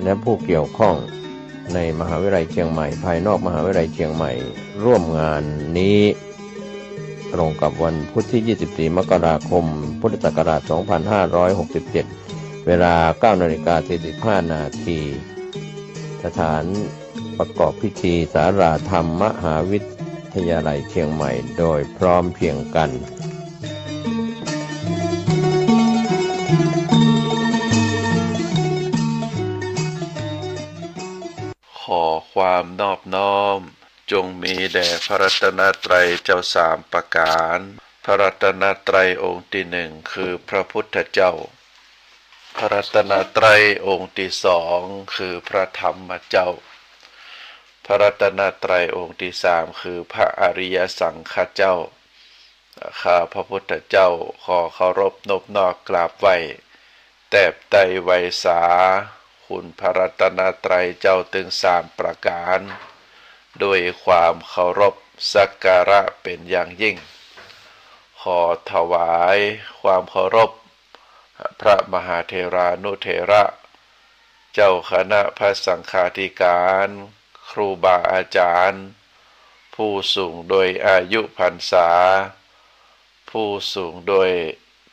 และผู้เกี่ยวข้องในมหาวิทยาลัยเชียงใหม่ภายนอกมหาวิทยาลัยเชียงใหม่ร่วมงานนี้ตรงกับวันพุธที่ 24 มกราคม พุทธศักราช 2567 เวลา 9:45 น.สถานประกอบพิธีสาราธรรมมหาวิทยาลัยเชียงใหม่โดยพร้อมเพรียงกันขอความนอบน้อมจงมีแด่พระรัตนตรัยเจ้าสามประการพระรัตนตรัยองค์ที่หนึ่งคือพระพุทธเจ้าพระรัตนตรัยองค์ที่สองคือพระธรรมเจ้าพระรัตนตรัยองค์ที่สามคือพระอริยสังฆเจ้าข้าพระพุทธเจ้าขอเคารพนบนอบกราบไหว้แตบไตรไวสาคุณพระรัตนตรัยเจ้าถึงสามประการด้วยความเคารพสักการะเป็นอย่างยิ่งขอถวายความเคารพพระมหาเถรานุเถระเจ้าคณะพระสังฆาธิการครูบาอาจารย์ผู้สูงโดยอายุพรรษาผู้สูงโดย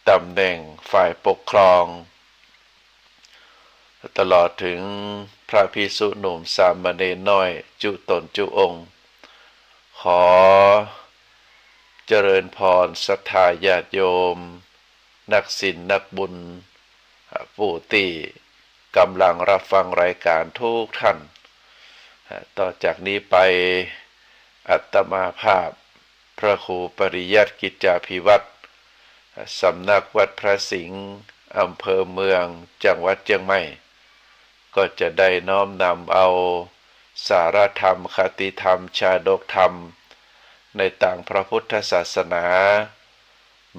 ตำแหน่งฝ่ายปกครองตลอดถึงพระภิกษุหนุ่มสามเณรน้อยจุตนจุองค์ขอเจริญพรศรัทธาญาติโยมนักศีลนักบุญผู้ที่กำลังรับฟังรายการทุกท่านต่อจากนี้ไปอัตมาภาพพระครูปริยัติกิจจาภิวัตรสำนักวัดพระสิงห์อำเภอเมืองจังหวัดเชียงใหม่ก็จะได้น้อมนำเอาสารธรรมคติธรรมชาดกธรรมในต่างพระพุทธศาสนา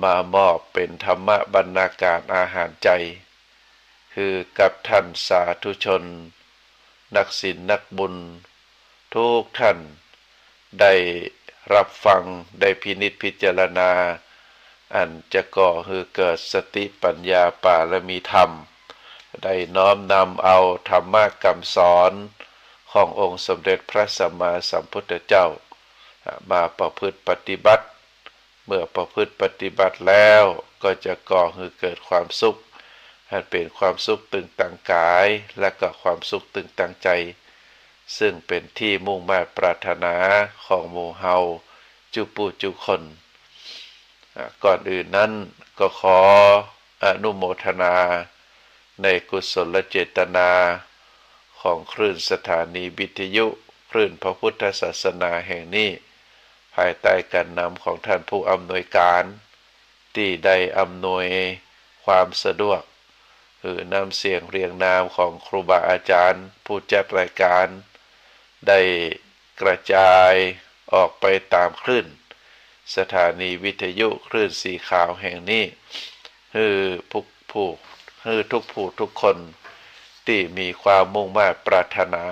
มามอบเป็นธรรมบรรณาการอาหารใจคือกับท่านสาธุชนนักศีลนักบุญทุกท่านได้รับฟังได้พินิจพิจารณาอันจะก่อให้เกิดสติปัญญาปารมีธรรมได้น้อมนำเอาธรรมคำสอนขององค์สมเด็จพระสัมมาสัมพุทธเจ้ามาประพฤติปฏิบัติเมื่อประพฤติปฏิบัติแล้วก็จะก่อให้เกิดความสุขให้เป็นความสุขตึงตังกายและก็ความสุขตึงตังใจซึ่งเป็นที่มุ่งหมายปรารถนาของหมู่เฮาจุปูจุคนก่อนอื่นนั้นก็ขออนุโมทนาในกุศลเจตนาของคลื่นสถานีวิทยุคลื่นพระพุทธศาสนาแห่งนี้ภายใต้การนำของท่านผู้อำนวยการที่ได้อำนวยความสะดวกหรือนำเสียงเรียงนามของครูบาอาจารย์ผู้จัดรายการได้กระจายออกไปตามคลื่นสถานีวิทยุคลื่นสีขาวแห่งนี้คือทุกผู้คนที่มีความมุ่งมั่นปรารถนา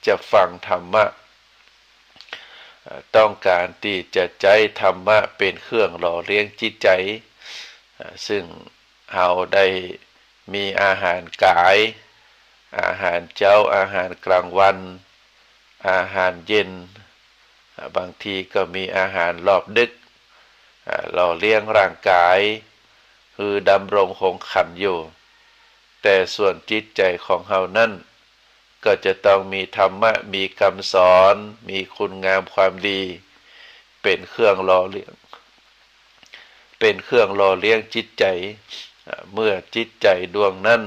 จะฟังธรรมะต้องการที่จะใช้ธรรมะเป็นเครื่องหล่อเลี้ยงจิตใจซึ่งเราได้มีอาหารกายอาหารเช้าอาหารกลางวันอาหารเย็นบางทีก็มีอาหารรอบดึกหล่อเลี้ยงร่างกายคือดำรงคงขันอยู่แต่ส่วนจิตใจของเฮานั้นก็จะต้องมีธรรมะมีคำสอนมีคุณงามความดีเป็นเครื่องหล่อเลี้ยงจิตใจเมื่อจิตใจดวงนั้น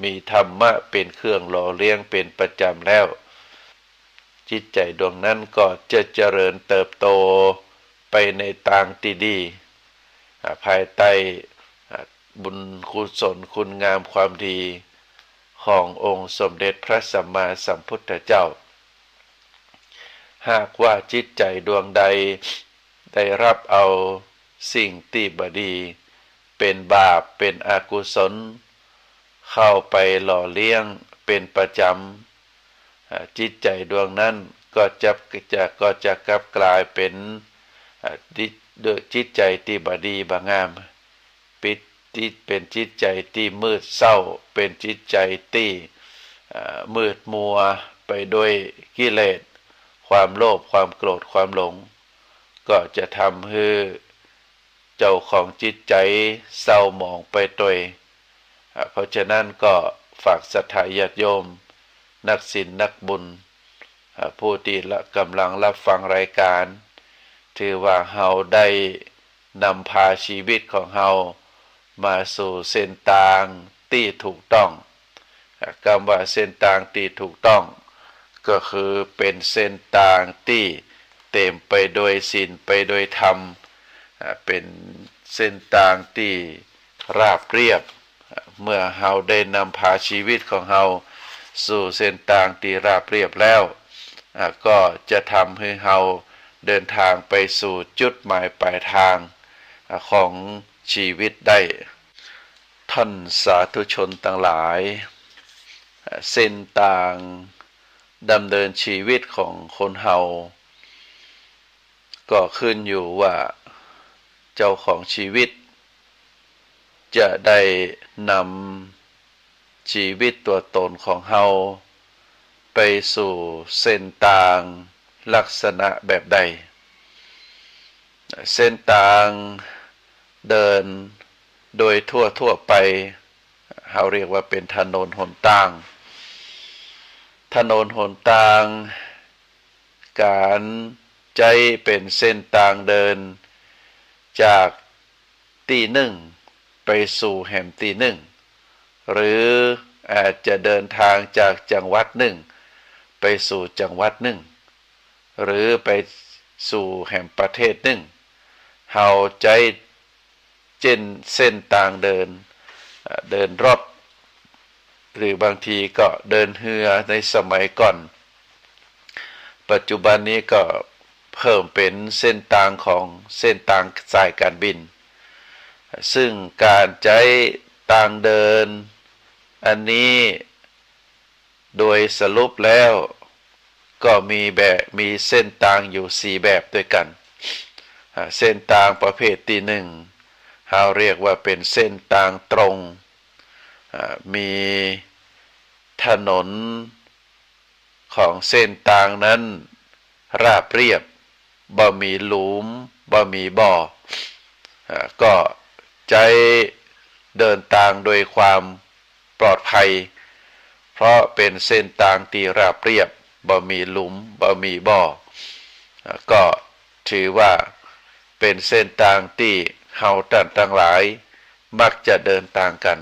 มีธรรมะเป็นเครื่องหล่อเลี้ยงเป็นประจำแล้วจิตใจดวงนั้นก็จะเจริญเติบโตไปในทางที่ดีภายใต้บุญกุศลคุณงามความดีขององค์สมเด็จพระสัมมาสัมพุทธเจ้าหากว่าจิตใจดวงใดได้รับเอาสิ่งที่บดีเป็นบาปเป็นอกุศลเข้าไปหล่อเลี้ยงเป็นประจำจิตใจดวงนั้นก็จะกลับกลายเป็นจิตใจที่บดีบางามเป็นจิตใจที่มืดเศร้าเป็นจิตใจที่ มืดมัวไปด้วยกิเลสความโลภความโกรธความหลงก็จะทำให้เจ้าของจิตใจเศร้าหมองไปโดยเพราะฉะนั้นก็ฝากศรัทธาญาติโยมนักศีลนักบุญผู้ที่กำลังรับฟังรายการถือว่าเฮาได้นำพาชีวิตของเฮามาสู่เส้นทางที่ถูกต้องคำว่าเส้นทางที่ถูกต้องก็คือเป็นเส้นทางที่เต็มไปโดยศีลไปโดยธรรมเป็นเส้นทางที่ราบเรียบเมื่อเฮาได้นำพาชีวิตของเฮาสู่เส้นทางที่ราบเรียบแล้วก็จะทำให้เฮาเดินทางไปสู่จุดหมายปลายทางของชีวิตได้ท่านสาธุชนทั้งหลายเส้นทางดำเนินชีวิตของคนเฮาก็ขึ้นอยู่ว่าเจ้าของชีวิตจะได้นำชีวิตตัวตนของเฮาไปสู่เส้นทางลักษณะแบบใดเส้นทางเดินโดยทั่วไปเราเรียกว่าเป็นถนนหนทางถนนหนทางการใจเป็นเส้นทางเดินจากที่หนึ่งไปสู่แห่งที่หนึ่งหรืออาจจะเดินทางจากจังหวัดหนึ่งไปสู่จังหวัดหนึ่งหรือไปสู่แห่งประเทศหนึ่งเฮาใจเส้นทางเดินรถหรือบางทีก็เดินเรือในสมัยก่อนปัจจุบันนี้ก็เพิ่มเป็นเส้นทางของเส้นทางสายการบินซึ่งการใช้ทางเดินอันนี้โดยสรุปแล้วก็มีเส้นทางอยู่4แบบด้วยกันเส้นทางประเภทที่หนึ่งเราเรียกว่าเป็นเส้นทางตรงมีถนนของเส้นทางนั้นราบเรียบบ่มีหลุมบ่มีบ่อก็ใช้เดินทางโดยความปลอดภัยเพราะเป็นเส้นทางที่ราบเรียบบ่มีหลุมบ่มีบ่อก็ถือว่าเป็นเส้นทางที่เฮาท่านทั้งหลายมักจะเดินทางกัน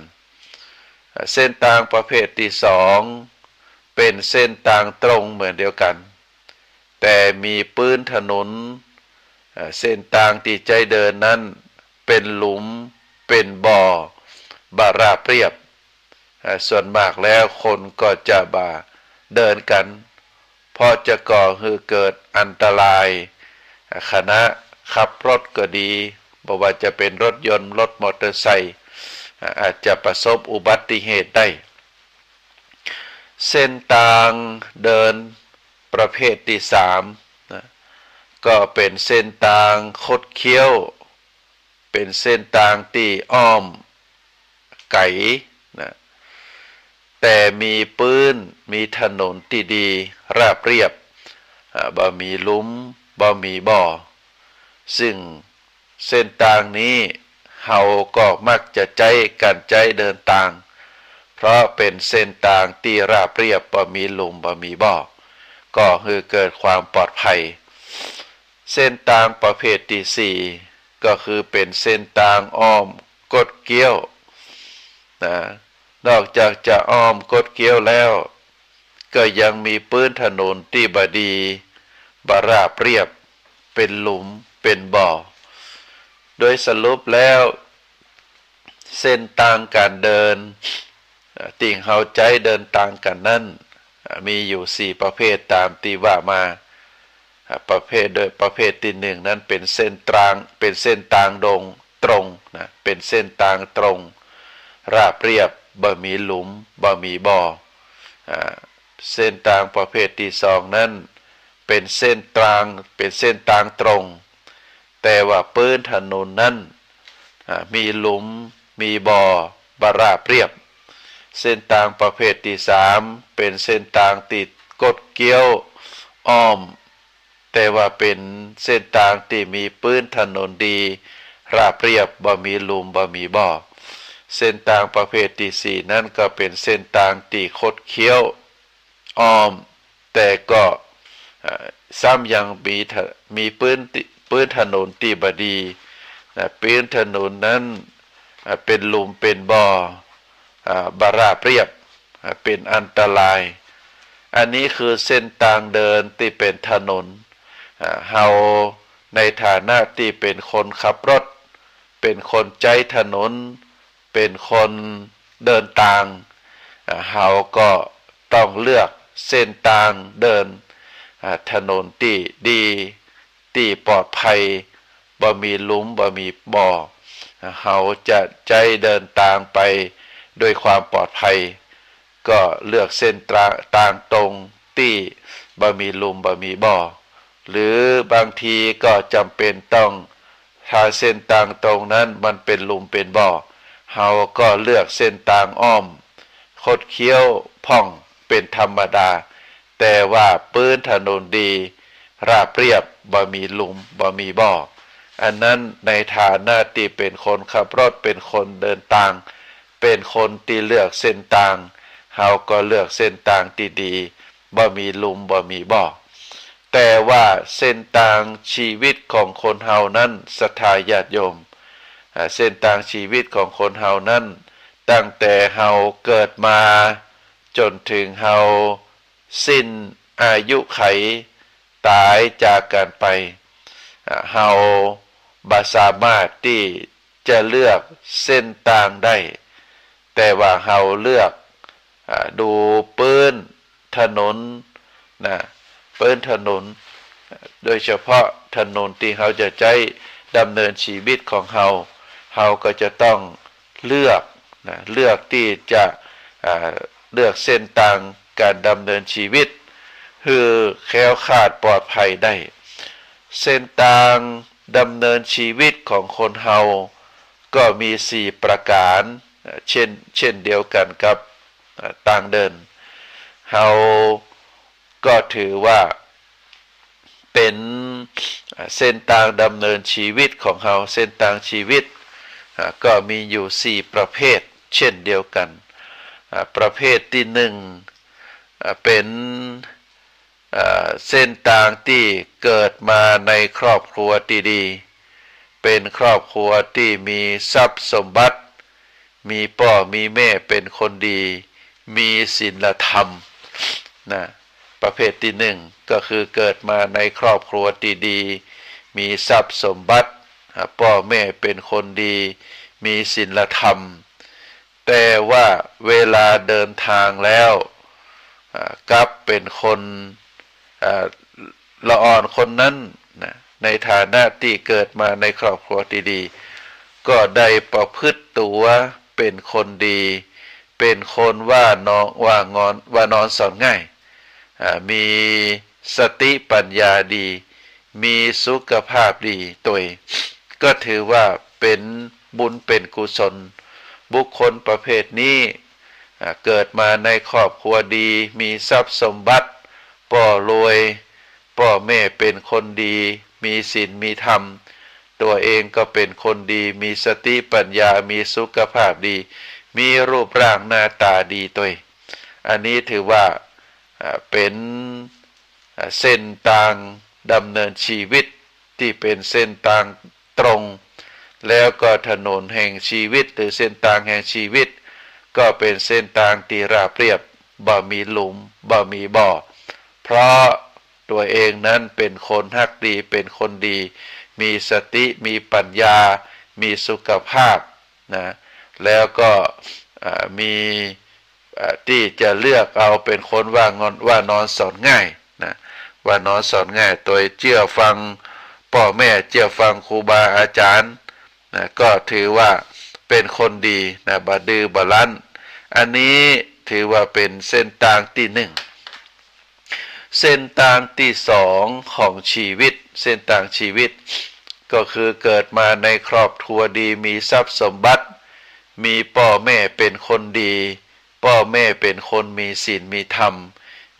เส้นทางประเภทที่สองเป็นเส้นทางตรงเหมือนเดียวกันแต่มีพื้นถนนเส้นทางที่ใจเดินนั้นเป็นหลุมเป็นบ่อบาราบเรียบส่วนมากแล้วคนก็จะเดินกันเพราะจะก่อให้เกิดอันตรายขณะขับรถก็ดีบ่ว่าจะเป็นรถยนต์รถมอเตอร์ไซค์อาจจะประสบอุบัติเหตุได้เส้นทางเดินประเภทที่สามก็เป็นเส้นทางคดเคี้ยวเป็นเส้นทางที่อ้อมไก่แต่มีปื้นมีถนนที่ดีราบเรียบบ่มีหลุมบ่มีบ่อซึ่งเส้นทางนี้เฮาก็มักจะใช้เดินทางเพราะเป็นเส้นทางที่ราบเรียบบ่มีหลุมบ่มีบ่อก็คือเกิดความปลอดภัยเส้นทางประเภทที่สี่ก็คือเป็นเส้นทางอ้อมกดเกี้ยวนอกจากจะอ้อมกดเกี้ยวแล้วก็ยังมีพื้นถนนที่บดีราบเรียบเป็นหลุมเป็นบ่อโดยสรุปแล้วเส้นทางการเดินติ่งเฮาใจเดินทางกันนั้นมีอยู่4ประเภทตามที่ว่ามาประเภทที่หนึ่งนั้นเป็นเส้นทางตรงนะเป็นเส้นทางตรงราบเรียบบ่มีหลุมบ่มีบ่อเส้นทางประเภทที่สองนั้นเป็นเส้นทางตรงแต่ว่าพื้นถนนนั้นมีหลุมมีบ่อราบเรียบ เส้นทางประเภทที่สามเป็นเส้นทางติดกดเกี้ยวอ้อมแต่ว่าเป็นเส้นทางที่มีพื้นถนนดีราบเรียบบ่มีหลุมบ่มีบ่อเส้นทางประเภทที่สี่นั่นก็เป็นเส้นทางที่คดเคี้ยวอ้อมแต่ก็ซ้ำยังมีพื้นถนนที่บดีพื้นถนนนั้นเป็นหลุมเป็นบ่อบาราบเรียบเป็นอันตรายอันนี้คือเส้นทางเดินที่เป็นถนนเฮาในฐานะที่เป็นคนขับรถเป็นคนใจถนนเป็นคนเดินทางเฮาก็ต้องเลือกเส้นทางเดินถนนที่ดีที่ปลอดภัยบ่มีหลุมบ่มีบ่อเฮาจะใจเดินทางไปด้วยความปลอดภัยก็เลือกเส้นทางตรงที่บ่มีหลุมบ่มีบ่อหรือบางทีก็จำเป็นต้องถ้าเส้นทางตรงนั้นมันเป็นหลุมเป็นบ่อเฮาก็เลือกเส้นทางอ้อมคดเคี้ยวพ่องเป็นธรรมดาแต่ว่าพื้นถนนดีราบเรียบบ่มีหลุมบ่มีบ่ออันนั้นในฐานะที่เป็นคนขับรถเป็นคนเดินทางเป็นคนที่เลือกเส้นทางเฮาก็เลือกเส้นทางที่ดีบ่มีหลุมบ่มีบ่อแต่ว่าเส้นทางชีวิตของคนเฮานั้นศรัทธาญาติโยมเส้นทางชีวิตของคนเฮานั้นตั้งแต่เฮาเกิดมาจนถึงเฮาสิ้นอายุไขตายจากกันไปเฮาบ่สามารถที่จะเลือกเส้นทางได้แต่ว่าเฮาเลือกดูปื้นถนนปื้นถนนโดยเฉพาะถนนที่เฮาจะใช้ดำเนินชีวิตของเฮาก็จะต้องเลือกเลือกที่จะเลือกเส้นทางการดำเนินชีวิตคือแคล้วคลาดปลอดภัยได้เส้นทางดำเนินชีวิตของคนเฮาก็มี4ประการเช่นเดียวกันกับทางเดินเฮาก็ถือว่าเป็นเส้นทางดำเนินชีวิตของเฮาเส้นทางชีวิตก็มีอยู่4ประเภทเช่นเดียวกันประเภทที่1เป็นเส้นทางที่เกิดมาในครอบครัวที่ดีเป็นครอบครัวที่มีทรัพย์สมบัติมีพ่อมีแม่เป็นคนดีมีศีลธรรมประเภทที่ก็คือเกิดมาในครอบครัวที่ดีมีทรัพย์สมบัติพ่อแม่เป็นคนดีมีศีลธรรมแต่ว่าเวลาเดินทางแล้วกลับเป็นคนละอ่อนคนนั้นในฐานะที่เกิดมาในครอบครัวที่ดีก็ได้ประพฤติตัวเป็นคนดีเป็นคนว่านอนสอนง่ายมีสติปัญญาดีมีสุขภาพดีตัวก็ถือว่าเป็นบุญเป็นกุศลบุคคลประเภทนี้เกิดมาในครอบครัวดีมีทรัพย์สมบัติพ่อรวยพ่อแม่เป็นคนดีมีศีลมีธรรมตัวเองก็เป็นคนดีมีสติปัญญามีสุขภาพดีมีรูปร่างหน้าตาดีตัวอันนี้ถือว่าเป็นเส้นทางดำเนินชีวิตที่เป็นเส้นทางตรงแล้วก็ถนนแห่งชีวิตหรือเส้นทางแห่งชีวิตก็เป็นเส้นทางที่ราบเรียบบ่มีหลุมบ่มีบ่อเพราะตัวเองนั้นเป็นคนฮักดีเป็นคนดีมีสติมีปัญญามีสุขภาพแล้วก็มีที่จะเลือกเอาเป็นคนว่านอนสอนง่ายว่านอนสอนง่ายโดยเชื่อฟังพ่อแม่เชื่อฟังครูบาอาจารย์ก็ถือว่าเป็นคนดีบ่ดื้อบ่รั้นอันนี้ถือว่าเป็นเส้นทางที่เส้นทางที่ของชีวิตเส้นทางชีวิตก็คือเกิดมาในครอบครัวดีมีทรัพย์สมบัติมีพ่อแม่เป็นคนดี พ่อแม่เป็นคนมีศีลมีธรรม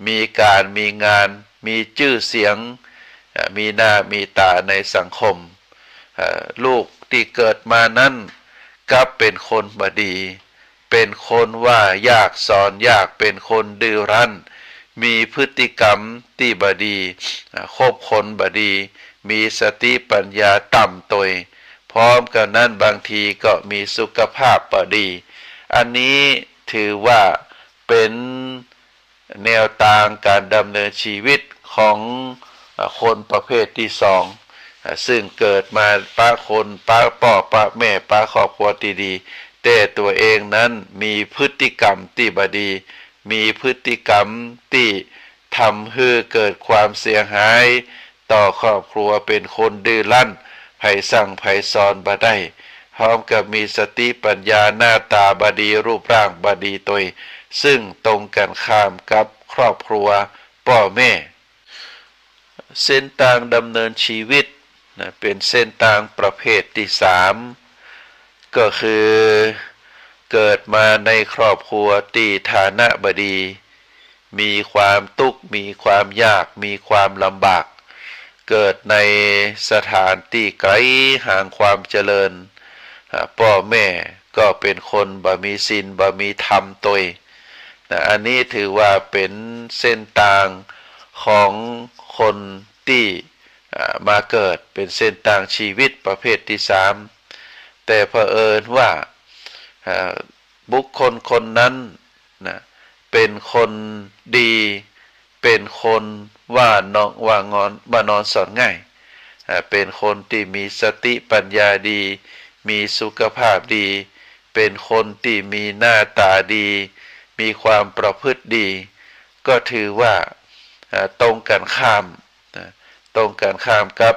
มีการมีงานมีชื่อเสียงมีหน้ามีตาในสังคมลูกที่เกิดมานั้นกลับเป็นคนบดีเป็นคนว่ายากสอนยากเป็นคนดื้อรั้นมีพฤติกรรมที่บดีคบคนบดีมีสติปัญญาต่ำตยพร้อมกันนั้นบางทีก็มีสุขภาพบดีอันนี้ถือว่าเป็นแนวทางการดำเนินชีวิตของคนประเภทที่สองซึ่งเกิดมาป้าคนป้าพ่อป้าแม่ป้าครอบครัวที่ดีแต่ตัวเองนั้นมีพฤติกรรมที่บดีมีพฤติกรรมที่ทำให้เกิดความเสียหายต่อครอบครัวเป็นคนดื้อรั้นไผสั่งไผสอนบ่ได้พร้อมกับมีสติปัญญาหน้าตาบดีรูปร่างบดีตยซึ่งตรงกันข้ามกับครอบครัวพ่อแม่เส้นทางดำเนินชีวิตเป็นเส้นทางประเภทที่สามก็คือเกิดมาในครอบครัวที่ฐานะบดีมีความทุกข์มีความยากมีความลำบากเกิดในสถานที่ไกลห่างความเจริญพ่อแม่ก็เป็นคนบ่มีศีลบ่มีธรรมตยอันนี้ถือว่าเป็นเส้นทางของคนที่มาเกิดเป็นเส้นทางชีวิตประเภทที่สามแต่เผอิญว่าบุคคลคนนั้นนะเป็นคนดีเป็นคนว่านอนสอนง่ายเป็นคนที่มีสติปัญญาดีมีสุขภาพดีเป็นคนที่มีหน้าตาดีมีความประพฤติดีก็ถือว่าตรงกันข้ามตรงกันข้ามกับ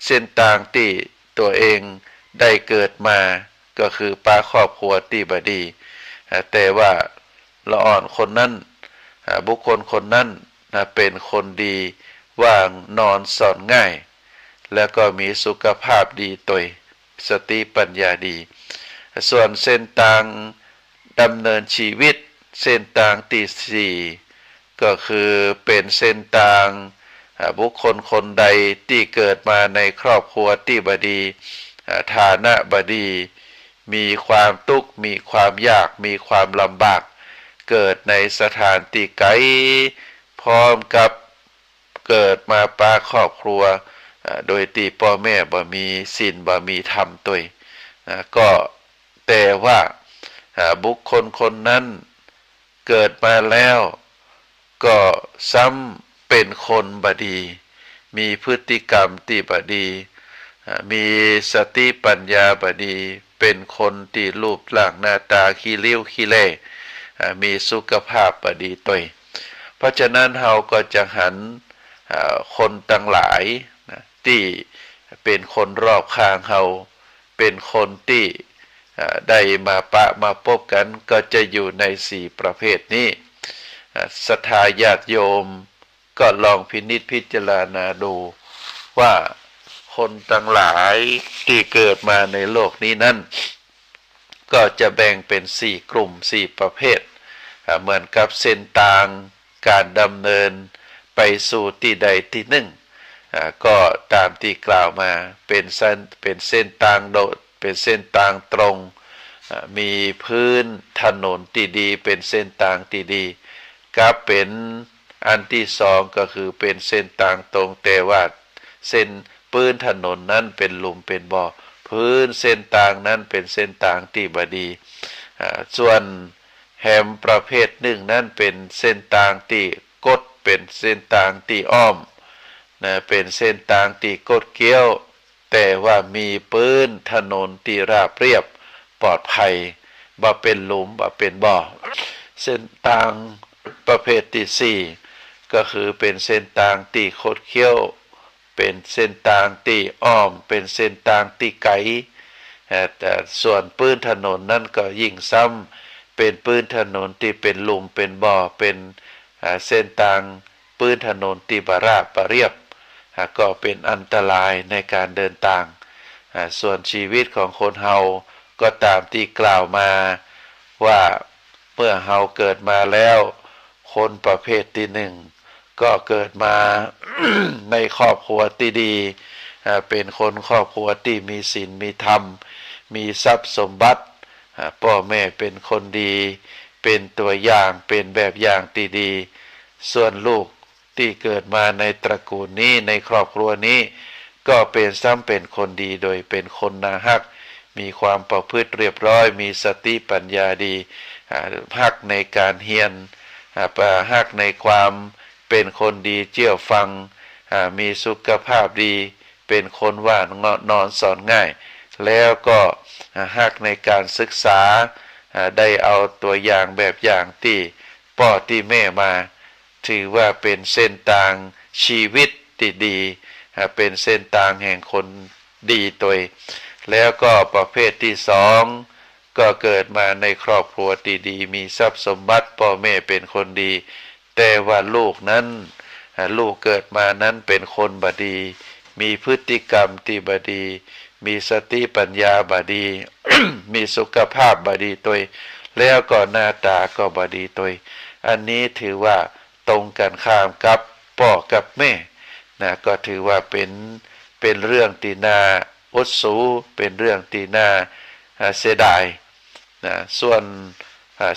เส้นทางที่ตัวเองได้เกิดมาก็คือป้าครอบครัวที่บดีแต่ว่าละอ่อนคนนั้นบุคคลคนนั้นเป็นคนดีว่างนอนสอนง่ายแล้วก็มีสุขภาพดีตยสติปัญญาดีส่วนเส้นทางดำเนินชีวิตเส้นทางที่สี่ก็คือเป็นเส้นทางบุคคลคนใดที่เกิดมาในครอบครัวที่บดีฐานะบดีมีความทุกข์มีความยากมีความลำบากเกิดในสถานที่ไกลพร้อมกับเกิดมาป้าครอบครัวโดยที่พ่อแม่บ่มีศีลบ่มีธรรมตยก็แต่ว่าบุคคลคนนั้นเกิดมาแล้วก็ซ้ำเป็นคนบดีมีพฤติกรรมที่บดีมีสติปัญญาบดีเป็นคนที่รูปร่างหน้าตาขี้ริ้วขี้เล่มีสุขภาพบดีตยเพราะฉะนั้นเราก็จะหันคนทั้งหลายที่เป็นคนรอบข้างเราเป็นคนที่ได้มาปะมาพบกันก็จะอยู่ในสี่ประเภทนี้ศรัทธาญาติโยมก็ลองพินิจพิจารณาดูว่าคนทั้งหลายที่เกิดมาในโลกนี้นั้นก็จะแบ่งเป็นสี่กลุ่มสี่ประเภทเหมือนกับเส้นทางการดำเนินไปสู่ที่ใดที่หนึ่งก็ตามที่กล่าวมาเป็นเส้นทางโดดเป็นเส้นทางตรงมีพื้นถนนที่ดีเป็นเส้นทางที่ดีก็เป็นอันที่สองก็คือเป็นเส้นทางตรงแต่ว่าเส้นพื้นถนนนั้นเป็นหลุมเป็นบ่อพื้นเส้นทางนั้นเป็นเส้นทางที่บดีส่วนแหมประเภทหนึ่งนั้นเป็นเส้นทางที่กดเป็นเส้นทางที่อ้อมเป็นเส้นทางที่กดเกี้ยวแต่ว่ามีพื้นถนนที่ราบเรียบปลอดภัยบ่เป็นหลุมบ่เป็นบ่อเส้นทางประเภทที่สี่ก็คือเป็นเส้นทางที่คดเคี้ยวเป็นเส้นทางที่อ้อมเป็นเส้นทางที่ไกลแต่ส่วนพื้นถนนนั่นก็ยิ่งซ้ำเป็นพื้นถนนที่เป็นหลุมเป็นบ่อเป็นเส้นทางพื้นถนนที่บราบเรียบก็เป็นอันตรายในการเดินทางส่วนชีวิตของคนเฮาก็ตามที่กล่าวมา ว่าเมื่อเฮาเกิดมาแล้วคนประเภทที่หนึ่งก็เกิดมา ในครอบครัวที่ดีเป็นคนครอบครัวที่มีศีลมีธรรมมีทรัพย์สมบัติพ่อแม่เป็นคนดีเป็นตัวอย่างเป็นแบบอย่างที่ดีส่วนลูกที่เกิดมาในตระกูลนี้ในครอบครัวนี้ก็เป็นซ้ำเป็นคนดีโดยเป็นคนน่าฮักมีความประพฤติเรียบร้อยมีสติปัญญาดีฮักในการเฮียนฮักในความเป็นคนดีเชื่อฟังมีสุขภาพดีเป็นคนว่านอนสอนง่ายแล้วก็ฮักในการศึกษาได้เอาตัวอย่างแบบอย่างที่พ่อที่แม่มาถือว่าเป็นเส้นทางชีวิตที่ดีเป็นเส้นทางแห่งคนดีตัวแล้วก็ประเภทที่สองก็เกิดมาในครอบครัวที่ดีมีทรัพย์สมบัติพ่อแม่เป็นคนดีแต่ว่าลูกนั้นลูกเกิดมานั้นเป็นคนบดีมีพฤติกรรมที่บดีมีสติปัญญาบดี มีสุขภาพบดีตัวแล้วก็หน้าตาก็บดีตัวอันนี้ถือว่าตรงกันข้ามกับพ่อกับแม่นะก็ถือว่าเป็นเรื่องที่น่าอดสูเป็นเรื่องที่น่าเสียดายนะส่วน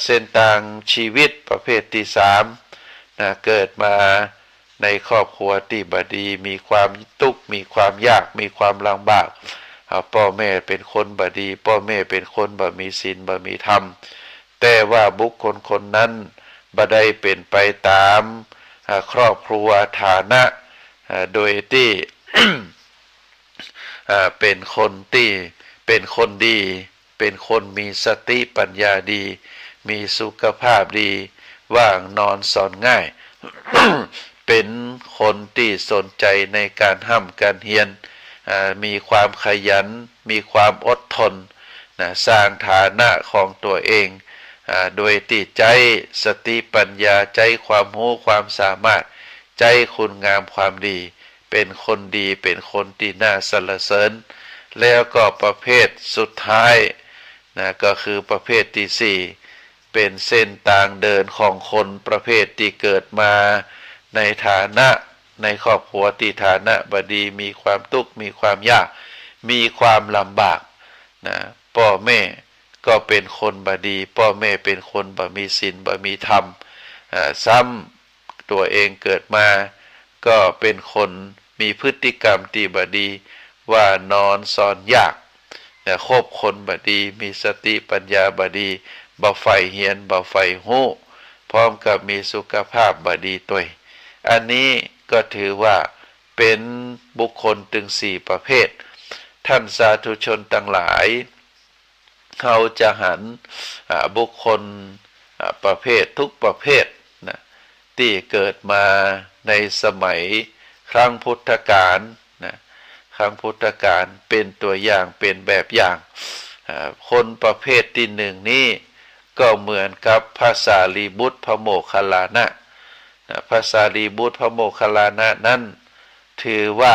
เส้นทางชีวิตประเภทที่สามนะเกิดมาในครอบครัวที่บดีมีความทุกข์มีความยากมีความลำบากพ่อแม่เป็นคนบดีพ่อแม่เป็นคนบ่มีศีลบ่มีธรรมแต่ว่าบุคคลคนนั้นบ่ได้เป็นไปตามครอบครัวฐานะโดยที่ เป็นคนที่เป็นคนดีเป็นคนมีสติปัญญาดีมีสุขภาพดีว่างนอนสอนง่าย เป็นคนที่สนใจในการห้ำการเฮียนมีความขยันมีความอดทนสร้างฐานะของตัวเองโดยที่ใจสติปัญญาใจความรู้ความสามารถใจคุณงามความดีเป็นคนดีเป็นคนที่น่าสรรเสริญแล้วก็ประเภทสุดท้ายก็คือประเภทที่สี่เป็นเส้นทางเดินของคนประเภทที่เกิดมาในฐานะในครอบครัวที่ฐานะบดีมีความทุกข์มีความยากมีความลำบากพ่อแม่ก็เป็นคนบดีพ่อแม่เป็นคนบ่มีศีลบ่มีธรรมซ้ำตัวเองเกิดมาก็เป็นคนมีพฤติกรรมที่บดีว่านอนสอนยากคบคนบดีมีสติปัญญาบดีบ่ใฝ่เฮียนบ่ใฝ่ฮู้พร้อมกับมีสุขภาพบดีตัวอันนี้ก็ถือว่าเป็นบุคคลถึงสี่ประเภทท่านสาธุชนทั้งหลายเขาจะหันบุคคลประเภททุกประเภทนะที่เกิดมาในสมัยครั้งพุทธกาลนะครั้งพุทธกาลเป็นตัวอย่างเป็นแบบอย่างคนประเภทที่หนึ่งนี้ก็เหมือนกับพระสารีบุตรพระโมคคัลลานะพระสารีบุตรพระโมคคัลลานะนั้นถือว่า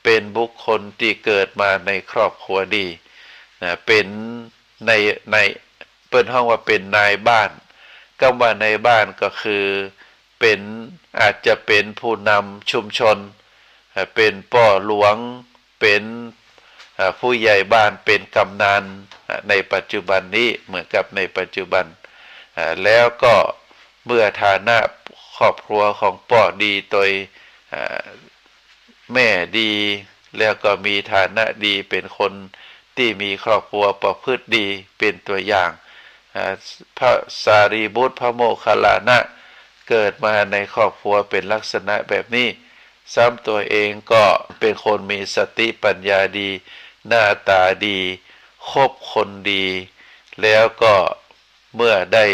เป็นบุคคลที่เกิดมาในครอบครัวดีเป็นในเปิ้นห้องว่าเป็นนายบ้านก็ว่าในบ้านก็คือเป็นอาจจะเป็นผู้นำชุมชนเป็นพ่อหลวงเป็นผู้ใหญ่บ้านเป็นกำนันในปัจจุบันนี้เหมือนกับในปัจจุบันแล้วก็เมื่อฐานะครอบครัวของพ่อดีโดยแม่ดีแล้วก็มีฐานะดีเป็นคนที่มีครอบครัวประพฤติดีเป็นตัวอย่างพระสารีบุตรพระโมคคัลลานะเกิดมาในครอบครัวเป็นลักษณะแบบนี้ซ้ำตัวเองก็เป็นคนมีสติปัญญาดีหน้าตาดีคบคนดีแล้วก็เมื่อได้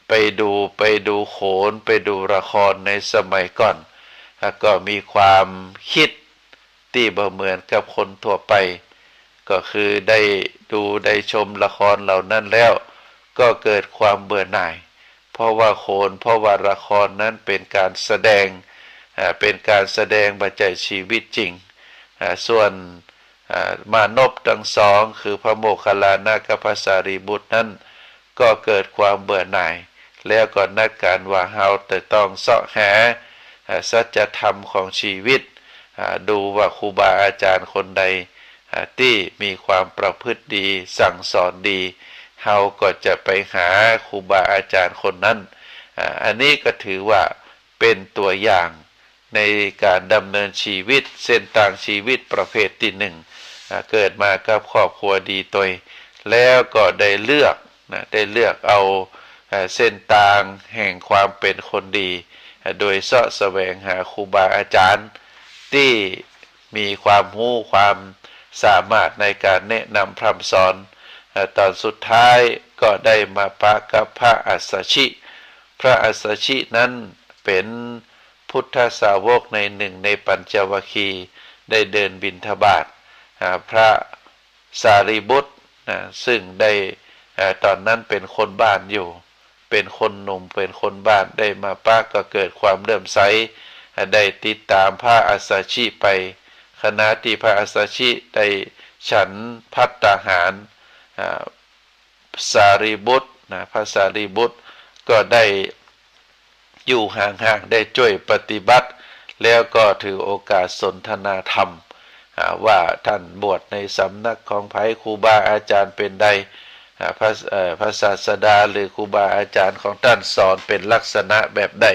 ไปดูโขนไปดูละครในสมัยก่อนก็มีความคิดที่บ่เหมือนกับคนทั่วไปก็คือได้ดูได้ชมละครเหล่านั้นแล้วก็เกิดความเบื่อหน่ายเพราะว่าละครนั้นเป็นการแสดงบัจจัยชีวิตจริงส่วนมานพทั้งสองคือพระโมคคัลลานะกับพระสารีบุตรนั้น ก็เกิดความเบื่อหน่ายแล้วก็นัดกันว่าเฮาจะต้องเสาะหาสัจธรรมของชีวิตดูว่าครูบาอาจารย์คนใดที่มีความประพฤติดีสั่งสอนดีเฮาก็จะไปหาครูบาอาจารย์คนนั้นอันนี้ก็ถือว่าเป็นตัวอย่างในการดำเนินชีวิตเส้นทางชีวิตประเภทที่หนึ่งเกิดมากับครอบครัวดีตัวแล้วก็ได้เลือกเอาเส้นทางแห่งความเป็นคนดีโดยเสาะแสวงหาครูบาอาจารย์ที่มีความรู้ความสามารถในการแนะนำพร่ำสอนตอนสุดท้ายก็ได้มาปะกับพระอัสสชิพระอัสสชินั้นเป็นพุทธสาวกในหนึ่งในปัญจวัคคีย์ได้เดินบิณฑบาตพระสารีบุตรซึ่งได้ตอนนั้นเป็นคนบ้านอยู่เป็นคนหนุ่มเป็นคนบ้านได้มาปะก็เกิดความเลื่อมใสได้ติดตามพระอัสสชิไปขณะที่พระอัสสชิได้ฉันภัตตาหารสารีบุตรพระสารีบุตรก็ได้อยู่ห่างๆได้ช่วยปฏิบัติแล้วก็ถือโอกาสสนทนาธรรมว่าท่านบวชในสำนักของไผครูบาอาจารย์เป็นใดพระศาสดาหรือครูบาอาจารย์ของท่านสอนเป็นลักษณะแบบใด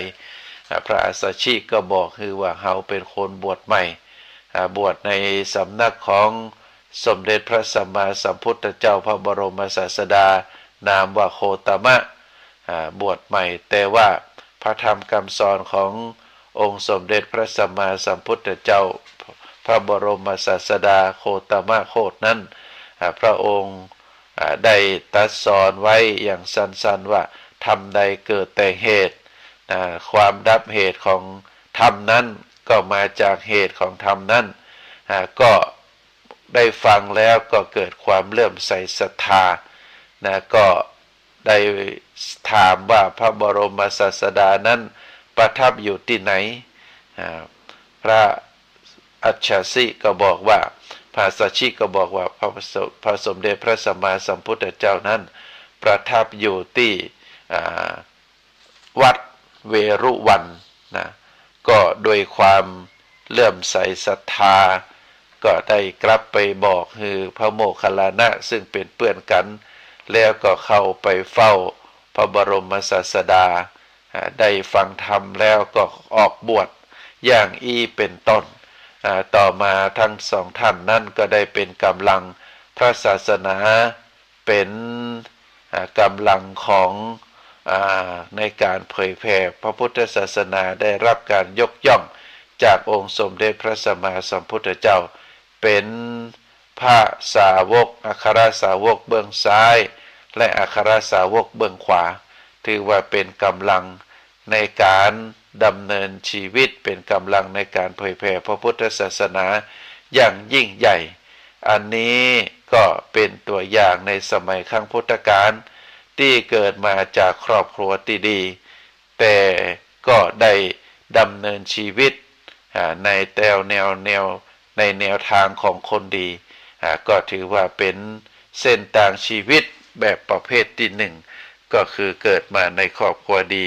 พระอัสสชิก็บอกคือว่าเฮาเป็นคนบวชใหม่บวชในสำนักของสมเด็จพระสัมมาสัมพุทธเจ้าพระบรมศาสดานามว่าโคตมะบวชใหม่แต่ว่าพระธรรมคำสอนขององค์สมเด็จพระสัมมาสัมพุทธเจ้าพระบรมศาสดาโคตมะโคตนั้นพระองค์ได้ตรัสสอนไว้อย่างสั้นๆว่าธรรมใดเกิดแต่เหตุความดับเหตุของธรรมนั้นก็มาจากเหตุของธรรมนั้นก็ได้ฟังแล้วก็เกิดความเลื่อมใสศรัทธาก็ได้ถามว่าพระบรมศาสดานั้นประทับอยู่ที่ไหนพระอัจฉริก็บอกว่าพระสัชชิก็บอกว่าพระสมเด็จพระสัมมาสัมพุทธเจ้านั้นประทับอยู่ที่วัดเวรุวันก็โดยความเลื่อมใสศรัทธาก็ได้กลับไปบอกคือพระโมคคัลลานะซึ่งเป็นเพื่อนกันแล้วก็เข้าไปเฝ้าพระบรมศาสดาได้ฟังธรรมแล้วก็ออกบวชอย่างเป็นต้นต่อมาทั้งสองท่านนั้นก็ได้เป็นกำลังพระศาสนาเป็นกำลังของในการเผยแผ่พระพุทธศาสนาได้รับการยกย่องจากองค์สมเด็จพระสัมมาสัมพุทธเจ้าเป็นพระสาวกอัครสาวกเบื้องซ้ายและอัครสาวกเบื้องขวาถือว่าเป็นกำลังในการดำเนินชีวิตเป็นกำลังในการเผยแผ่พระพุทธศาสนาอย่างยิ่งใหญ่อันนี้ก็เป็นตัวอย่างในสมัยครั้งพุทธกาลที่เกิดมาจากครอบครัวที่ดีแต่ก็ได้ดำเนินชีวิตในแนวทางของคนดีก็ถือว่าเป็นเส้นทางชีวิตแบบประเภทที่หนึ่งก็คือเกิดมาในครอบครัวดี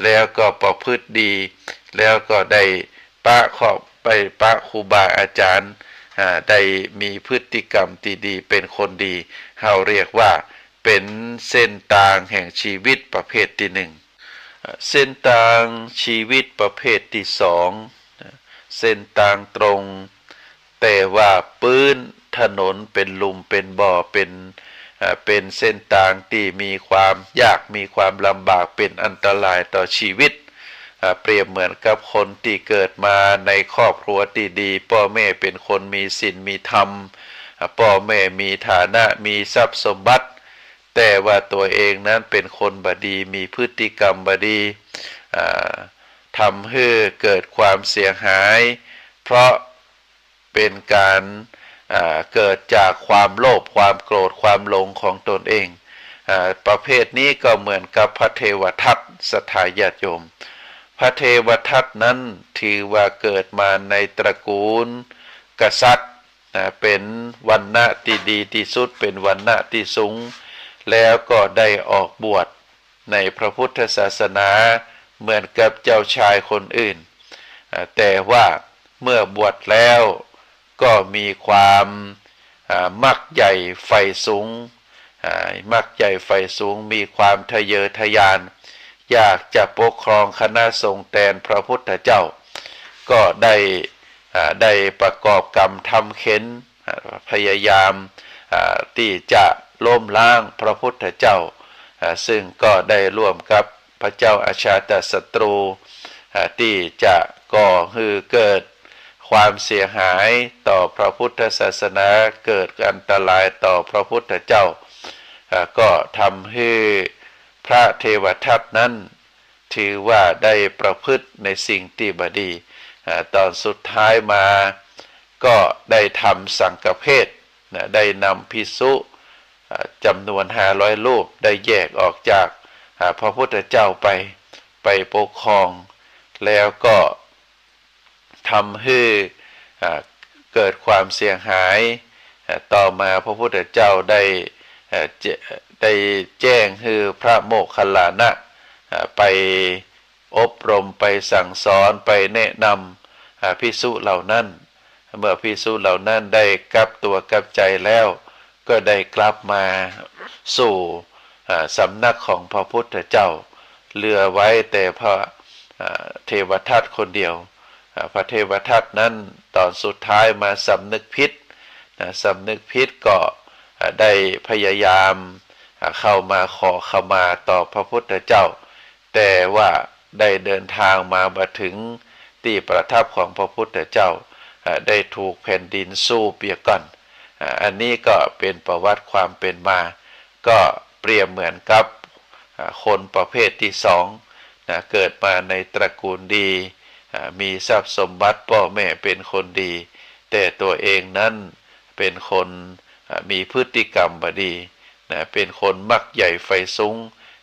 แล้วก็ประพฤติดีแล้วก็ได้ปะครูบาอาจารย์ได้มีพฤติกรรมที่ดีเป็นคนดีเราเรียกว่าเป็นเส้นทางแห่งชีวิตประเภทที่หนึ่งเส้นทางชีวิตประเภทที่สองเส้นทางตรงแต่ว่าพื้นถนนเป็นหลุมเป็นบ่อเป็นเส้นทางที่มีความยากมีความลำบากเป็นอันตรายต่อชีวิตเปรียบเหมือนกับคนที่เกิดมาในครอบครัวที่ดีพ่อแม่เป็นคนมีศีลมีธรรมพ่อแม่มีฐานะมีทรัพย์สมบัติแต่ว่าตัวเองนั้นเป็นคนบดีมีพฤติกรรมบดีทำให้เกิดความเสียหายเพราะเป็นการเกิดจากความโลภความโกรธความหลงของตนเองประเภทนี้ก็เหมือนกับพระเทวทัตศรัทธาญาติโยมพระเทวทัตนั้นถือว่าเกิดมาในตระกูลกษัตริย์เป็นวรรณะที่ดีที่สุดเป็นวรรณะที่สูง แล้วก็ได้ออกบวชในพระพุทธศาสนาเหมือนกับเจ้าชายคนอื่นแต่ว่าเมื่อบวชแล้วก็มีความมักใหญ่ไฟสูงมักใหญ่ไฟสูงมีความทะเยอทะยานอยากจะปกครองคณะสงฆ์แทนพระพุทธเจ้าก็ได้ประกอบกรรมทำเข็นพยายามที่จะล้มล้างพระพุทธเจ้าซึ่งก็ได้ร่วมกับพระเจ้าอาชาตศัตรูที่จะก่อให้เกิดความเสียหายต่อพระพุทธศาสนาเกิดอันตรายต่อพระพุทธเจ้าก็ทำให้พระเทวทัตนั้นถือว่าได้ประพฤติในสิ่งที่บดีตอนสุดท้ายมาก็ได้ทำสังฆเพศได้นำภิกษุจำนวน500รูปได้แยกออกจากพระพุทธเจ้าไปปกครองแล้วก็ทำให้เกิดความเสียหายต่อมาพระพุทธเจ้าได้แจ้งให้พระโมคคัลลานะไปอบรมไปสั่งสอนไปแนะนำภิกษุเหล่านั้นเมื่อภิกษุเหล่านั้นได้กลับตัวกลับใจแล้วก็ได้กลับมาสู่สำนักของพระพุทธเจ้าเหลือไว้แต่พระเทวทัตคนเดียวพระเทวทัตนั้นตอนสุดท้ายมาสำนึกผิดก็ได้พยายามเข้ามาขอขมาต่อพระพุทธเจ้าแต่ว่าได้เดินทางมาถึงที่ประทับของพระพุทธเจ้าได้ถูกแผ่นดินสู้เปียกก่อนอันนี้ก็เป็นประวัติความเป็นมาก็เปรียบเหมือนกับคนประเภทที่สองเกิดมาในตระกูลดีมีทรัพย์สมบัติพ่อแม่เป็นคนดีแต่ตัวเองนั้นเป็นคนมีพฤติกรรมบดีเป็นคนมักใหญ่ไฟสูง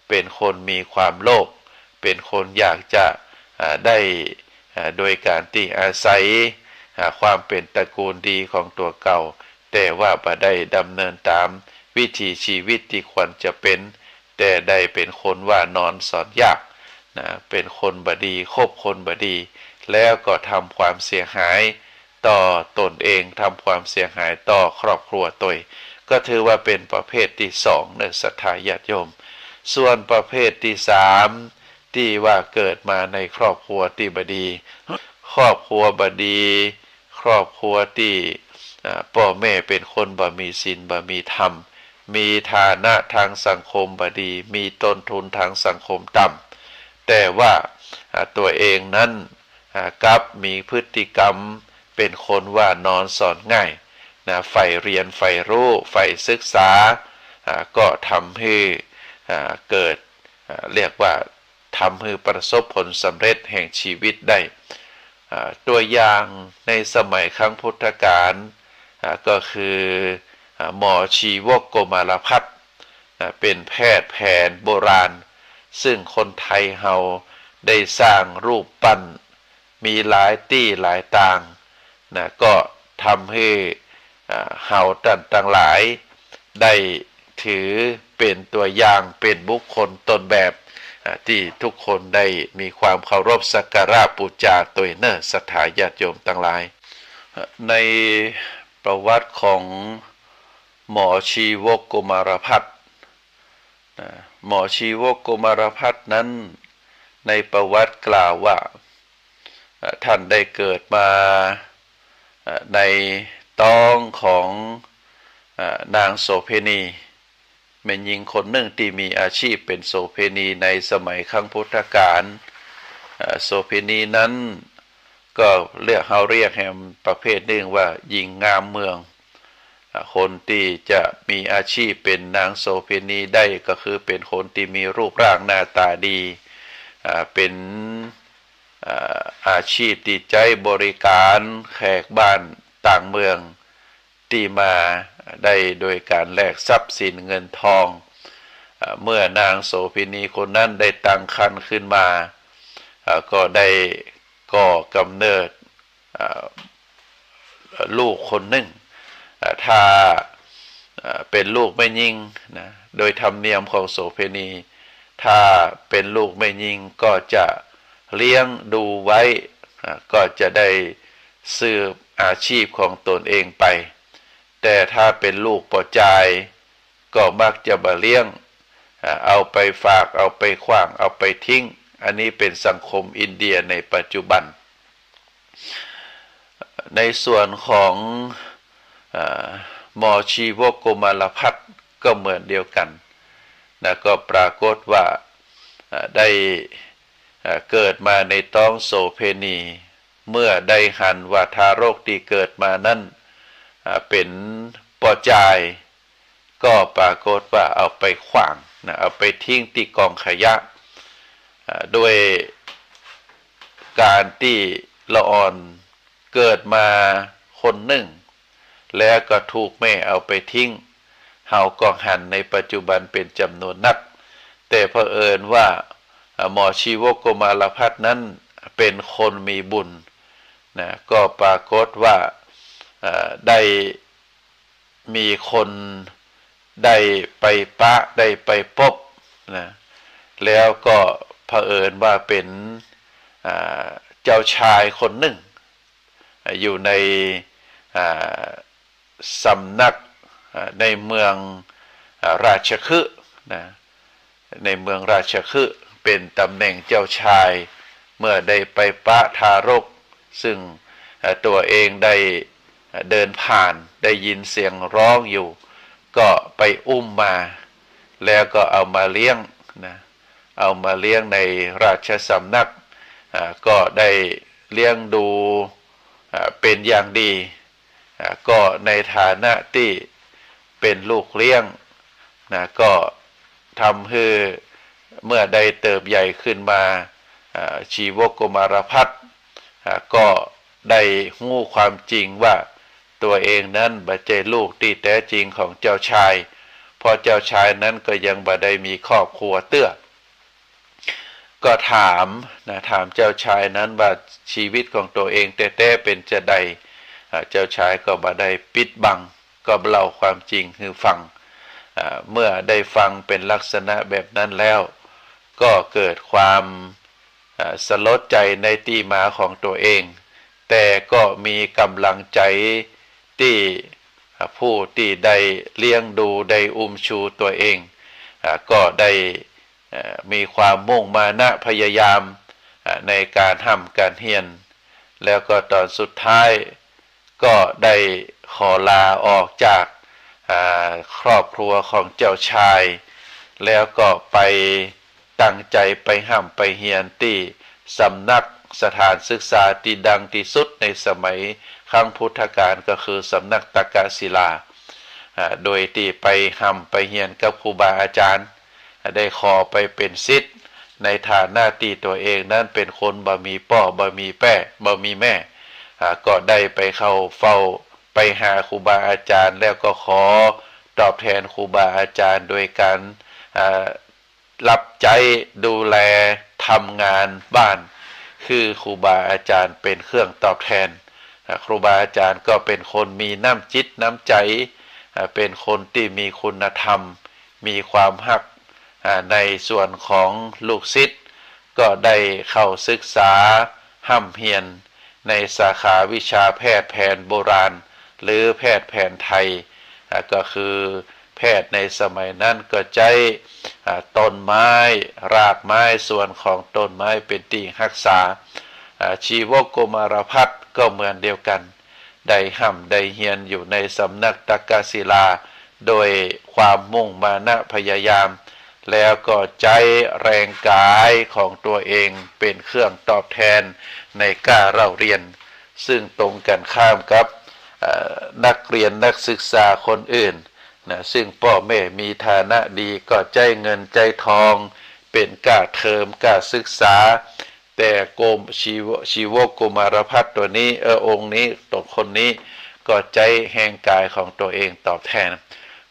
เป็นคนมีความโลภเป็นคนอยากจะได้โดยการที่อาศัยความเป็นตระกูลดีของตัวเก่าแต่ว่าบ่ได้ดำเนินตามวิถีชีวิตที่ควรจะเป็นแต่ได้เป็นคนว่านอนสอนยากเป็นคนบดีคบคนบดีแล้วก็ทำความเสียหายต่อตนเองทำความเสียหายต่อครอบครัวตัวก็ถือว่าเป็นประเภทที่สองในศรัทธาญาติโยมส่วนประเภทที่สามที่ว่าเกิดมาในครอบครัวที่บดีครอบครัวบดีครอบครัวที่พ่อแม่เป็นคนบ่มีศีลบ่มีธรรมมีฐานะทางสังคมบดีมีต้นทุนทางสังคมต่ำแต่ว่าตัวเองนั้นกลับมีพฤติกรรมเป็นคนว่านอนสอนง่ายใฝ่เรียนใฝ่รู้ใฝ่ศึกษาก็ทำให้เกิดเรียกว่าทำให้ประสบผลสำเร็จแห่งชีวิตได้ตัวอย่างในสมัยครั้งพุทธกาลก็คือหมอชีวกโกมารพัฒน์เป็นแพทย์แผนโบราณซึ่งคนไทยเฮาได้สร้างรูปปั้นมีหลายตี้หลายต่างก็ทำให้เฮาต่างหลายได้ถือเป็นตัวอย่างเป็นบุคคลต้นแบบที่ทุกคนได้มีความเคารพสักการะบูชาตัวเนอศรัทธาญาติโยมต่างหลายในประวัติของหมอชีวกโกมารพัฒน์หมอชีวกโกมารพัฒน์นั้นในประวัติกล่าวว่าท่านได้เกิดมาในท้องของนางโสเภณีเป็นหญิงคนหนึ่งที่มีอาชีพเป็นโสเภณีในสมัยครั้งพุทธกาลโสเภณีนั้นก็เรียกแห่งประเภทหนึ่งว่าหญิงงามเมืองคนที่จะมีอาชีพเป็นนางโสเภณีได้ก็คือเป็นคนที่มีรูปร่างหน้าตาดีเป็นอาชีพที่ใจบริการแขกบ้านต่างเมืองที่มาได้โดยการแลกทรัพย์สินเงินทองเมื่อนางโสเภณีคนนั้นได้ตั้งครรภ์ขึ้นมาก็ได้ก่อกำเนิดลูกคนหนึ่งถ้าเป็นลูกไม่ยิ่งนะ โดยธรรมเนียมของโสเภณีถ้าเป็นลูกแม่หญิงก็จะเลี้ยงดูไว้ก็จะได้สืบอาชีพของตนเองไปแต่ถ้าเป็นลูกปอจายก็มักจะมาเลี้ยงเอาไปฝากเอาไปขว้างเอาไปทิ้งอันนี้เป็นสังคมอินเดียในปัจจุบันในส่วนของหมอชีวกโกมารพัฒน์ก็เหมือนเดียวกันนะก็ปรากฏว่าได้เกิดมาในท้องโสเภณีเมื่อได้หันว่าทารกที่เกิดมานั้นเป็นปอจายก็ปรากฏว่าเอาไปขว้างนะเอาไปทิ้งที่กองขยะด้วยการที่ละอ่อนเกิดมาคนหนึ่งแล้วก็ถูกแม่เอาไปทิ้งเฮาก็หันในปัจจุบันเป็นจำนวนนักแต่เผอิญว่าหมอชีวกโกมารพัฒน์นั้นเป็นคนมีบุญนะก็ปรากฏว่าได้มีคนได้ไปปะได้ไปพบนะแล้วก็เผอิญว่าเป็นเจ้าชายคนหนึ่งอยู่ในสำนักในเมืองราชคฤห์นะในเมืองราชคฤห์เป็นตำแหน่งเจ้าชายเมื่อได้ไปปะทารกซึ่งตัวเองได้เดินผ่านได้ยินเสียงร้องอยู่ก็ไปอุ้มมาแล้วก็เอามาเลี้ยงนะเอามาเลี้ยงในราชสำนักก็ได้เลี้ยงดูเป็นอย่างดีก็ในฐานะที่เป็นลูกเลี้ยงนะก็ทำให้เมื่อได้เติบใหญ่ขึ้นมาชีวกโกมารพัฒน์ก็ได้รู้ความจริงว่าตัวเองนั้นบ่ใช่ลูกที่แท้จริงของเจ้าชายเพราะเจ้าชายนั้นก็ยังบ่ได้มีครอบครัวเตื้อก็ถามเจ้าชายนั้นว่าชีวิตของตัวเองแท้ๆเป็นจะใดเจ้าชายก็บ่ได้ปิดบังก็เล่าความจริงให้ฟังเมื่อได้ฟังเป็นลักษณะแบบนั้นแล้วก็เกิดความสลดใจในที่มาของตัวเองแต่ก็มีกำลังใจที่ผู้ที่ได้เลี้ยงดูได้อุ้มชูตัวเองก็ได้มีความมุ่งมานะพยายามในการทำการเฮียนแล้วก็ตอนสุดท้ายก็ได้ขอลาออกจากครอบครัวของเจ้าชายแล้วก็ไปตั้งใจไปห้ำไปเฮียนที่สำนักสถานศึกษาที่ดังที่สุดในสมัยครั้งพุทธกาลก็คือสำนักตากศิลาโดยที่ไปห้ำไปเฮียนกับครูบาอาจารย์ได้ขอไปเป็นศิษย์ในฐานะที่ตัวเองนั้นเป็นคนบ่มีพ่อบ่มีแม่ก็ได้ไปเข้าเฝ้าไปหาครูบาอาจารย์แล้วก็ขอตอบแทนครูบาอาจารย์โดยการรับใจดูแลทำงานบ้านคือครูบาอาจารย์เป็นเครื่องตอบแทนครูบาอาจารย์ก็เป็นคนมีน้ำจิตน้ำใจเป็นคนที่มีคุณธรรมมีความฮักในส่วนของลูกศิษย์ก็ได้เข้าศึกษาห้ำเฮียนในสาขาวิชาแพทย์แผนโบราณหรือแพทย์แผนไทยก็คือแพทย์ในสมัยนั้นก็ใช้ต้นไม้รากไม้ส่วนของต้นไม้เป็นที่รักษาชีวกโกมารพัฒน์ก็เหมือนเดียวกันได้ห้ำได้เฮียนอยู่ในสำนักตากศิลาโดยความมุ่งมานะพยายามแล้วก็ใจแรงกายของตัวเองเป็นเครื่องตอบแทนในการเล่าเรียนซึ่งตรงกันข้ามกับนักเรียนนักศึกษาคนอื่นซึ่งพ่อแม่มีฐานะดีก็ใจเงินใจทองเป็นก้าเทอมก้าศึกษาแต่โกมชีวกโกมารพัฒน์ตัวนี้องค์นี้ตัวคนนี้ก็ใจแห่งกายของตัวเองตอบแทน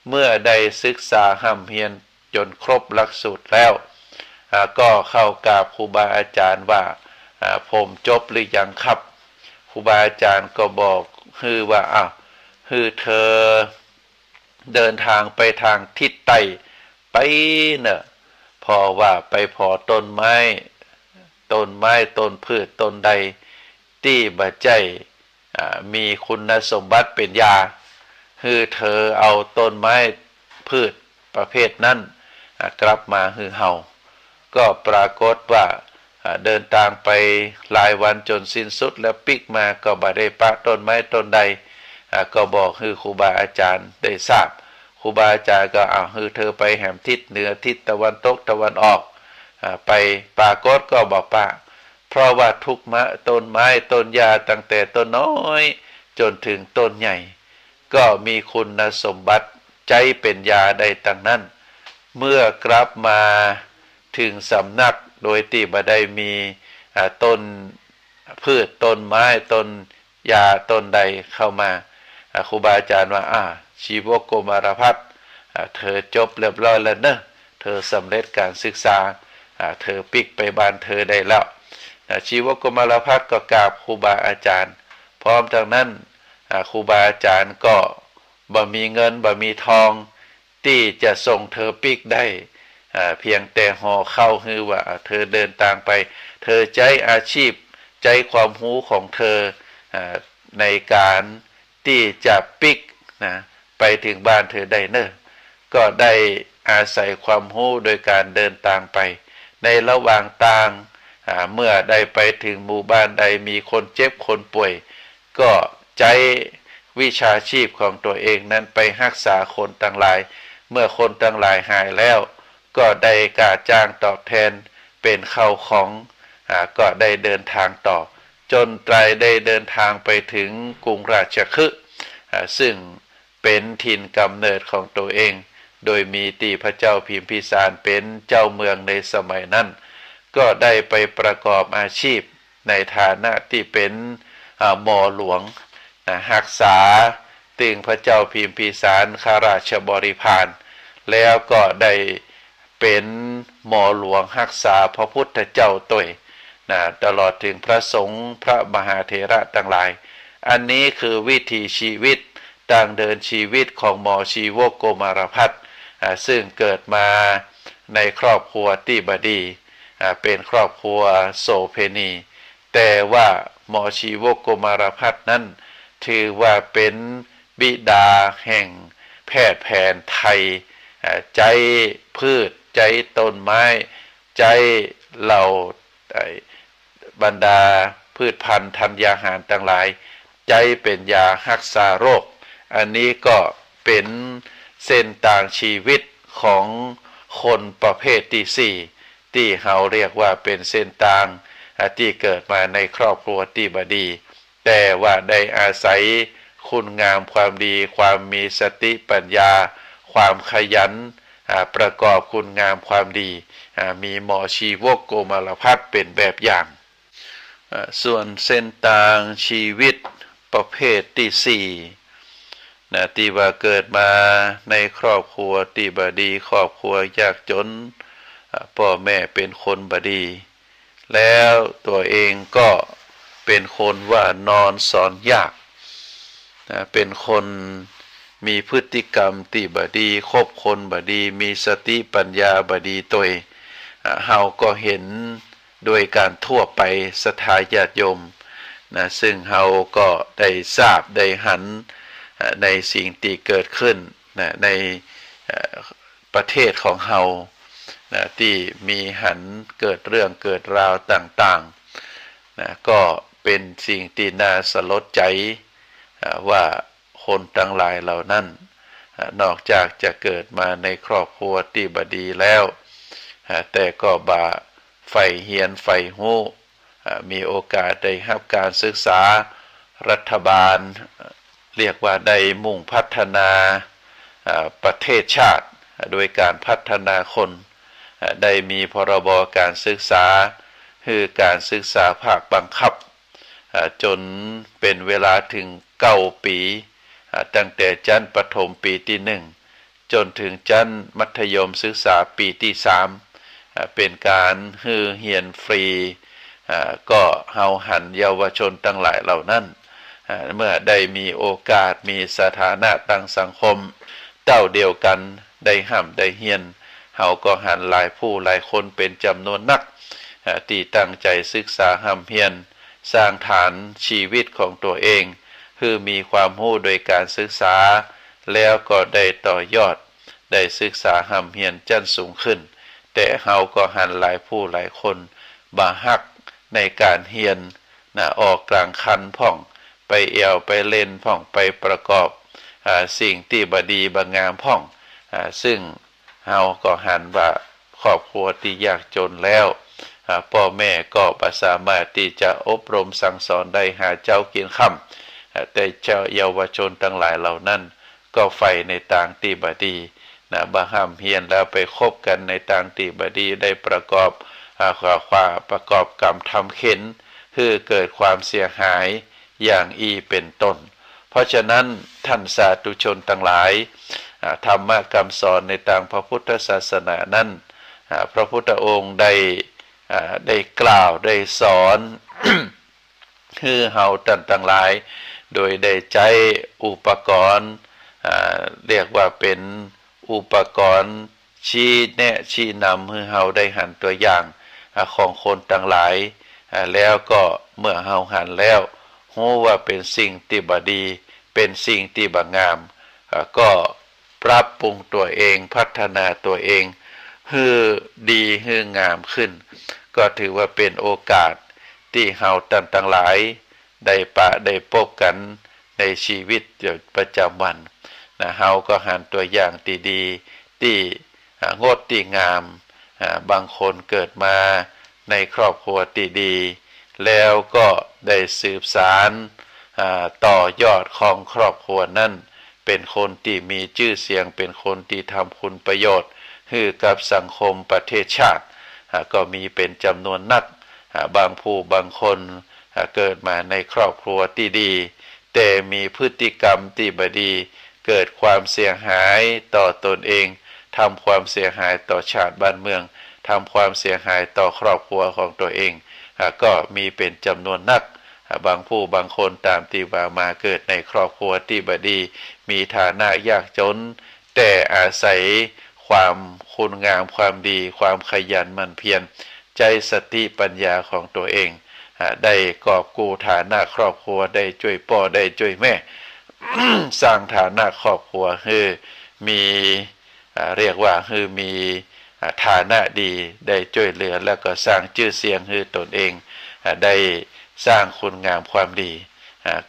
เมื่อได้ศึกษาห้ำเฮียนจนครบหลักสูตรแล้วก็เข้ากราบครูบาอาจารย์ว่าผมจบหรือยังครับครูบาอาจารย์ก็บอกว่าเธอเดินทางไปทางทิศใต้ เนอะพอว่าไปพอต้นไม้ต้นพืชต้นใดที่บ่ใจมีคุณสมบัติเป็นยาคือเธอเอาต้นไม้พืชประเภทนั้นกลับมาคือเฮาก็ปรากฏว่าเดินทางไปหลายวันจนสิ้นสุดแล้วปิกมาก็บ่ได้ปะต้นไม้ต้นใดก็บอกคือครูบาอาจารย์ได้ทราบครูบาอาจารย์ก็คือเธอไปแหมทิศเหนือทิศตะวันตกตะวันออกไปปรากฏก็บอกป่าเพราะว่าทุกต้นไม้ต้นยาตั้งแต่ต้นน้อยจนถึงต้นใหญ่ก็มีคุณสมบัติใจเป็นยาได้ตั้งนั้นเมื่อกลับมาถึงสำนักโดยที่บ่ได้มีต้นพืชต้นไม้ต้นยาต้นใดเข้ามาครูบาอาจารย์ว่าชีวโกมารพัฒน์เธอจบเรียบร้อยแล้วเนอะเธอสำเร็จการศึกษาเธอปิกไปบ้านเธอได้แล้วชีวโกมารพัฒน์ก็กราบครูบาอาจารย์พร้อมจากนั้นครูบาอาจารย์ก็บ่มีเงินบ่มีทองที่จะส่งเธอปิกได้เพียงแต่ห่อเข้าคือว่าเธอเดินทางไปเธอใจอาชีพใจความรู้ของเธอในการที่จะปิกนะไปถึงบ้านเธอได้เนอะก็ได้อาศัยความรู้โดยการเดินทางไปในระหว่างทางเมื่อได้ไปถึงหมู่บ้านใดมีคนเจ็บคนป่วยก็ใจวิชาชีพของตัวเองนั้นไปรักษาคนต่างหลายเมื่อคนต่างหลายหายแล้วก็ได้กาจ้างตอบแทนเป็นข้าวของก็ได้เดินทางต่อจนไตรได้เดินทางไปถึงกรุงราชคฤห์ซึ่งเป็นถิ่นกำเนิดของตัวเองโดยมีตีพระเจ้าพิมพิสารเป็นเจ้าเมืองในสมัยนั้นก็ได้ไปประกอบอาชีพในฐานะที่เป็นหมอหลวงรักษาตึงพระเจ้าพิมพิสารข้าราชบริพารแล้วก็ได้เป็นหมอหลวงรักษาพระพุทธเจ้าตัวตลอดถึงพระสงฆ์พระมหาเถระต่างหลายอันนี้คือวิถีชีวิตทางเดินชีวิตของหมอชีวกโกมารพัฒน์ซึ่งเกิดมาในครอบครัวที่บดีเป็นครอบครัวโสเพณีแต่ว่าหมอชีวกโกมารพัฒน์นั้นถือว่าเป็นบิดาแห่งแพทย์แผนไทยใจพืชใจต้นไม้ใจเหล่าบรรดาพืชพันธุ์ธัญญาหารต่างหลายใจเป็นยารักษาโรคอันนี้ก็เป็นเส้นทางชีวิตของคนประเภทที่สี่ที่เราเรียกว่าเป็นเส้นทางที่เกิดมาในครอบครัวที่บดีแต่ว่าได้อาศัยคุณงามความดีความมีสติปัญญาความขยันประกอบคุณงามความดีมีหมอชีวกโกมารพัฒน์เป็นแบบอย่างส่วนเส้นทางชีวิตประเภทที่สี่ที่ว่าเกิดมาในครอบครัวที่บดีครอบครัวยากจนพ่อแม่เป็นคนบดีแล้วตัวเองก็เป็นคนว่านอนสอนยากเป็นคนมีพฤติกรรมที่บดีคบคนบดีมีสติปัญญาบดีตัวเฮาก็เห็นโดยการทั่วไปศรัทธาญาติโยมซึ่งเฮาก็ได้ทราบได้หันในสิ่งที่เกิดขึ้นในประเทศของเฮาที่มีหันเกิดเรื่องเกิดราวต่างๆก็เป็นสิ่งที่น่าสลดใจว่าคนทั้งหลายเหล่านั้นนอกจากจะเกิดมาในครอบครัวที่บดีแล้วแต่ก็บ่ใฝ่เฮียนใฝ่ฮู้มีโอกาสได้รับการศึกษารัฐบาลเรียกว่าได้มุ่งพัฒนาประเทศชาติโดยการพัฒนาคนได้มีพรบการศึกษาคือการศึกษาภาคบังคับจนเป็นเวลาถึง9 ปีตั้งแต่ชั้นประถมปีที่1จนถึงชั้นมัธยมศึกษาปีที่3เป็นการเรียนฟรีก็เฮาหันเยาวชนทั้งหลายเหล่านั้นเมื่อได้มีโอกาสมีสถานะทางสังคมเท่าเดียวกันได้ห้ำได้เฮียน เฮาก็หันหลายผู้หลายคนเป็นจำนวนนักที่ตั้งใจศึกษาห้ำเพียรสร้างฐานชีวิตของตัวเองคือมีความรู้โดยการศึกษาแล้วก็ได้ต่อยอดได้ศึกษาห้ำเพียรจั้นสูงขึ้นแต่เฮาก็หันหลายผู้หลายคนบาฮักในการเฮียนออกกลางคันพ่องไปเอวไปเล่นพ่องไปประกอบสิ่งที่บดีบงามพ่องซึ่งเฮาก็หันว่าครอบครัวที่ยากจนแล้วพ่อแม่ก็บ่สามารถที่จะอบรมสั่งสอนได้หาเจ้ากินค่ำแต่เจ้าเยาวชนทั้งหลายเหล่านั้นก็ใฝ่ในทางที่บดีบ่ห้ามเฮียนแล้วไปคบกันในทางที่บดีได้ประกอบประกอบกรรมทำเข็นคือเกิดความเสียหายอย่างอีเป็นต้นเพราะฉะนั้นท่านสาธุชนทั้งหลายธรรมะคำสอนในทางพระพุทธศาสนานั้นพระพุทธองค์ได้กล่าวได้สอน คือเฮาท่านทั้งหลายโดยได้ใช้อุปกรณ์เรียกว่าเป็นอุปกรณ์ชี้แนะชี้นำให้เฮาได้หันตัวอย่างของคนทั้งหลายแล้วก็เมื่อเฮาหันแล้วรู้ว่าเป็นสิ่งที่บ่ดีเป็นสิ่งที่บ่งามก็ปรับปรุงตัวเองพัฒนาตัวเองให้ดีให้งามขึ้นก็ถือว่าเป็นโอกาสที่เฮาท่านทั้งหลายได้พบกันในชีวิตประจำวันเฮาก็หันตัวอย่างที่ดีที่งดที่งามบางคนเกิดมาในครอบครัวที่ดีแล้วก็ได้สืบสานต่อยอดของครอบครัวนั้นเป็นคนที่มีชื่อเสียงเป็นคนที่ทำคุณประโยชน์ให้กับสังคมประเทศชาติก็มีเป็นจำนวนนักบางผู้บางคนเกิดมาในครอบครัวที่ดีแต่มีพฤติกรรมที่บ่ดีเกิดความเสียหายต่อตนเองทำความเสียหายต่อชาติบ้านเมืองทำความเสียหายต่อครอบครัวของตัวเองก็มีเป็นจำนวนนักบางผู้บางคนตามที่ว่ามาเกิดในครอบครัวที่บ่ดีมีฐานะยากจนแต่อาศัยความคุณงามความดีความขยันหมั่นเพียรใจสติปัญญาของตัวเองได้กอบกู้ฐานะครอบครัวได้ช่วยพ่อได้ช่วยแม่ สร้างฐานะครอบครัวให้มีเรียกว่าให้มีฐานะดีได้ช่วยเหลือแล้วก็สร้างชื่อเสียงให้ตนเองได้สร้างคุณงามความดี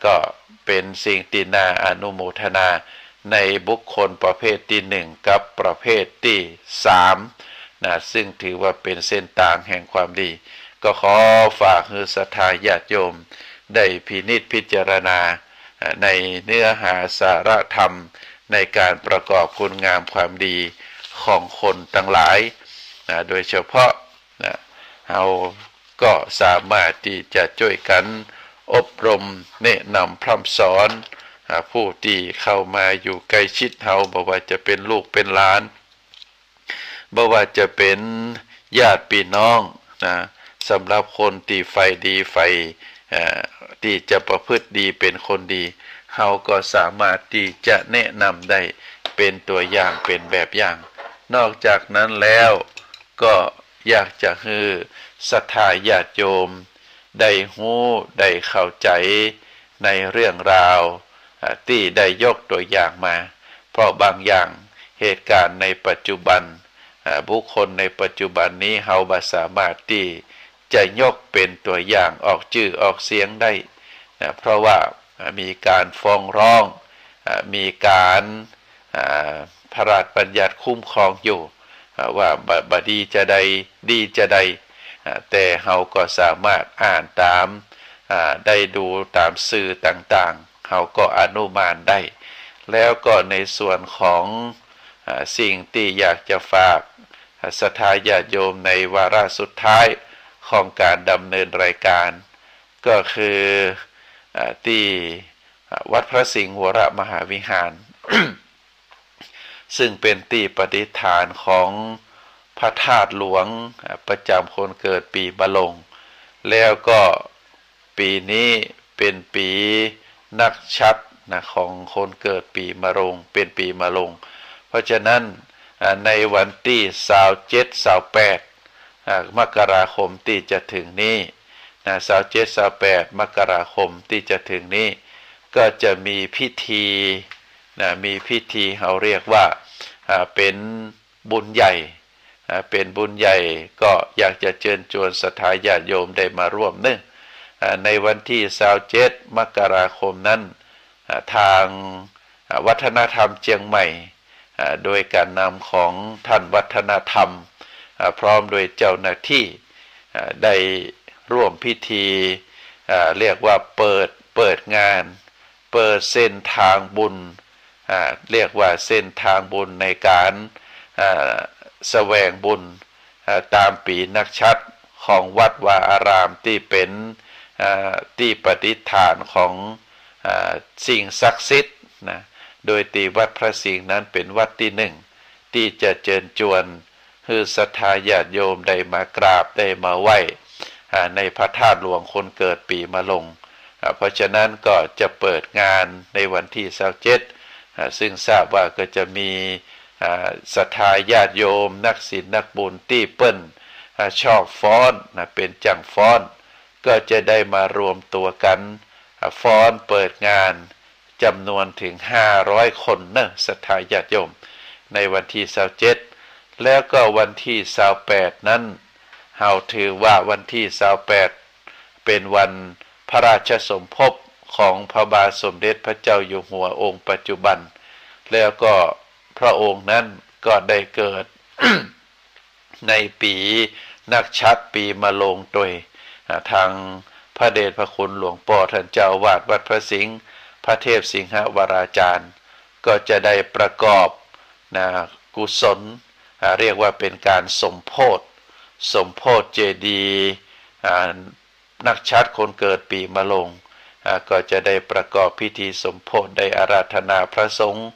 ก็เป็นสิ่งที่น่าอนุโมทนาในบุคคลประเภทที่หนึ่งกับประเภทที่สามซึ่งถือว่าเป็นเส้นทางแห่งความดีก็ขอฝากให้ศรัทธาญาติโยมได้พินิจพิจารณาในเนื้อหาสาระธรรมในการประกอบคุณงามความดีของคนทั้งหลายโดยเฉพาะเราก็สามารถที่จะช่วยกันอบรมแนะนำพร่ำสอนผู้ที่เข้ามาอยู่ใกล้ชิดเราบ่ว่าจะเป็นลูกเป็นหลานบ่ว่าจะเป็นญาติพี่น้องสำหรับคนที่ใฝ่ดีใฝ่ที่จะประพฤติดีเป็นคนดีเราก็สามารถที่จะแนะนำได้เป็นตัวอย่างเป็นแบบอย่างนอกจากนั้นแล้วก็อยากจะให้ศรัทธาญาติโยมได้รู้ได้เข้าใจในเรื่องราวที่ได้ยกตัวอย่างมาเพราะบางอย่างเหตุการณ์ในปัจจุบันบุคคลในปัจจุบันนี้เราบ่สามารถที่จะยกเป็นตัวอย่างออกชื่อออกเสียงได้เพราะว่ามีการฟ้องร้องมีการพระราชบัญญัติคุ้มครองอยู่ว่าบดีจะใดดีจะใดแต่เราก็สามารถอ่านตามได้ดูตามสื่อต่างๆเราก็อนุมานได้แล้วก็ในส่วนของสิ่งที่อยากจะฝากศรัทธาญาติโยมในวาระสุดท้ายของการดำเนินรายการก็คือที่วัดพระสิงห์วรมหาวิหาร ซึ่งเป็นที่ประดิษฐานของพระธาตุหลวงประจำคนเกิดปีมะลงแล้วก็ปีนี้เป็นปีนักชัดของคนเกิดปีมะโรงเป็นปีมะโรงเพราะฉะนั้น ในวันที่27-28มกราคมที่จะถึงนี้27-28มกราคมที่จะถึงนี้ก็จะมีพิธีมีพิธีเขาเรียกว่าเป็นบุญใหญ่เป็นบุญใหญ่ก็อยากจะเชิญชวนศรัทธาญาติโยมได้มาร่วมในวันที่27มกราคมนั้นทางวัฒนธรรมเชียงใหม่โดยการนำของท่านวัฒนธรรมพร้อมโดยเจ้าหน้าที่ได้ร่วมพิธีเรียกว่าเปิดงานเปิดเส้นทางบุญเรียกว่าเส้นทางบุญในการแสวงบุญตามปีนักชัดของวัดวาอารามที่เป็นที่ปฏิฐานของสิ่งศักดิ์สิทธิ์โดยที่วัดพระสิงห์นั้นเป็นวัดที่หนึ่งที่จะเชิญชวนให้ศรัทธาญาติโยมได้มากราบได้มาไหว้ในพระธาตุหลวงคนเกิดปีมะลงเพราะฉะนั้นก็จะเปิดงานในวันที่27ซึ่งทราบว่าก็จะมีศรัทธาญาติโยมนักศีลนักบุญที่เปิ้นชอบฟ้อนเป็นจังฟ้อนก็จะได้มารวมตัวกันฟ้อนเปิดงานจำนวนถึง500คนศรัทธาญาติโยมในวันที่27แล้วก็วันที่28นั้นเฮาถือว่าวันที่28เป็นวันพระราชสมภพของพระบาทสมเด็จพระเจ้าอยู่หัวองค์ปัจจุบันแล้วก็พระองค์นั้นก็ได้เกิด ในปีนักชัดปีมะโรงโดยทางพระเดชพระคุณหลวงพ่อท่านเจ้าวาดวัดพระสิงห์พระเทพสิงหวราจารย์ก็จะได้ประกอบกุศลเรียกว่าเป็นการสมโภชเจดีย์นักชัดคนเกิดปีมะโรงก็จะได้ประกอบพิธีสมโภชได้อาราธนาพระสงฆ์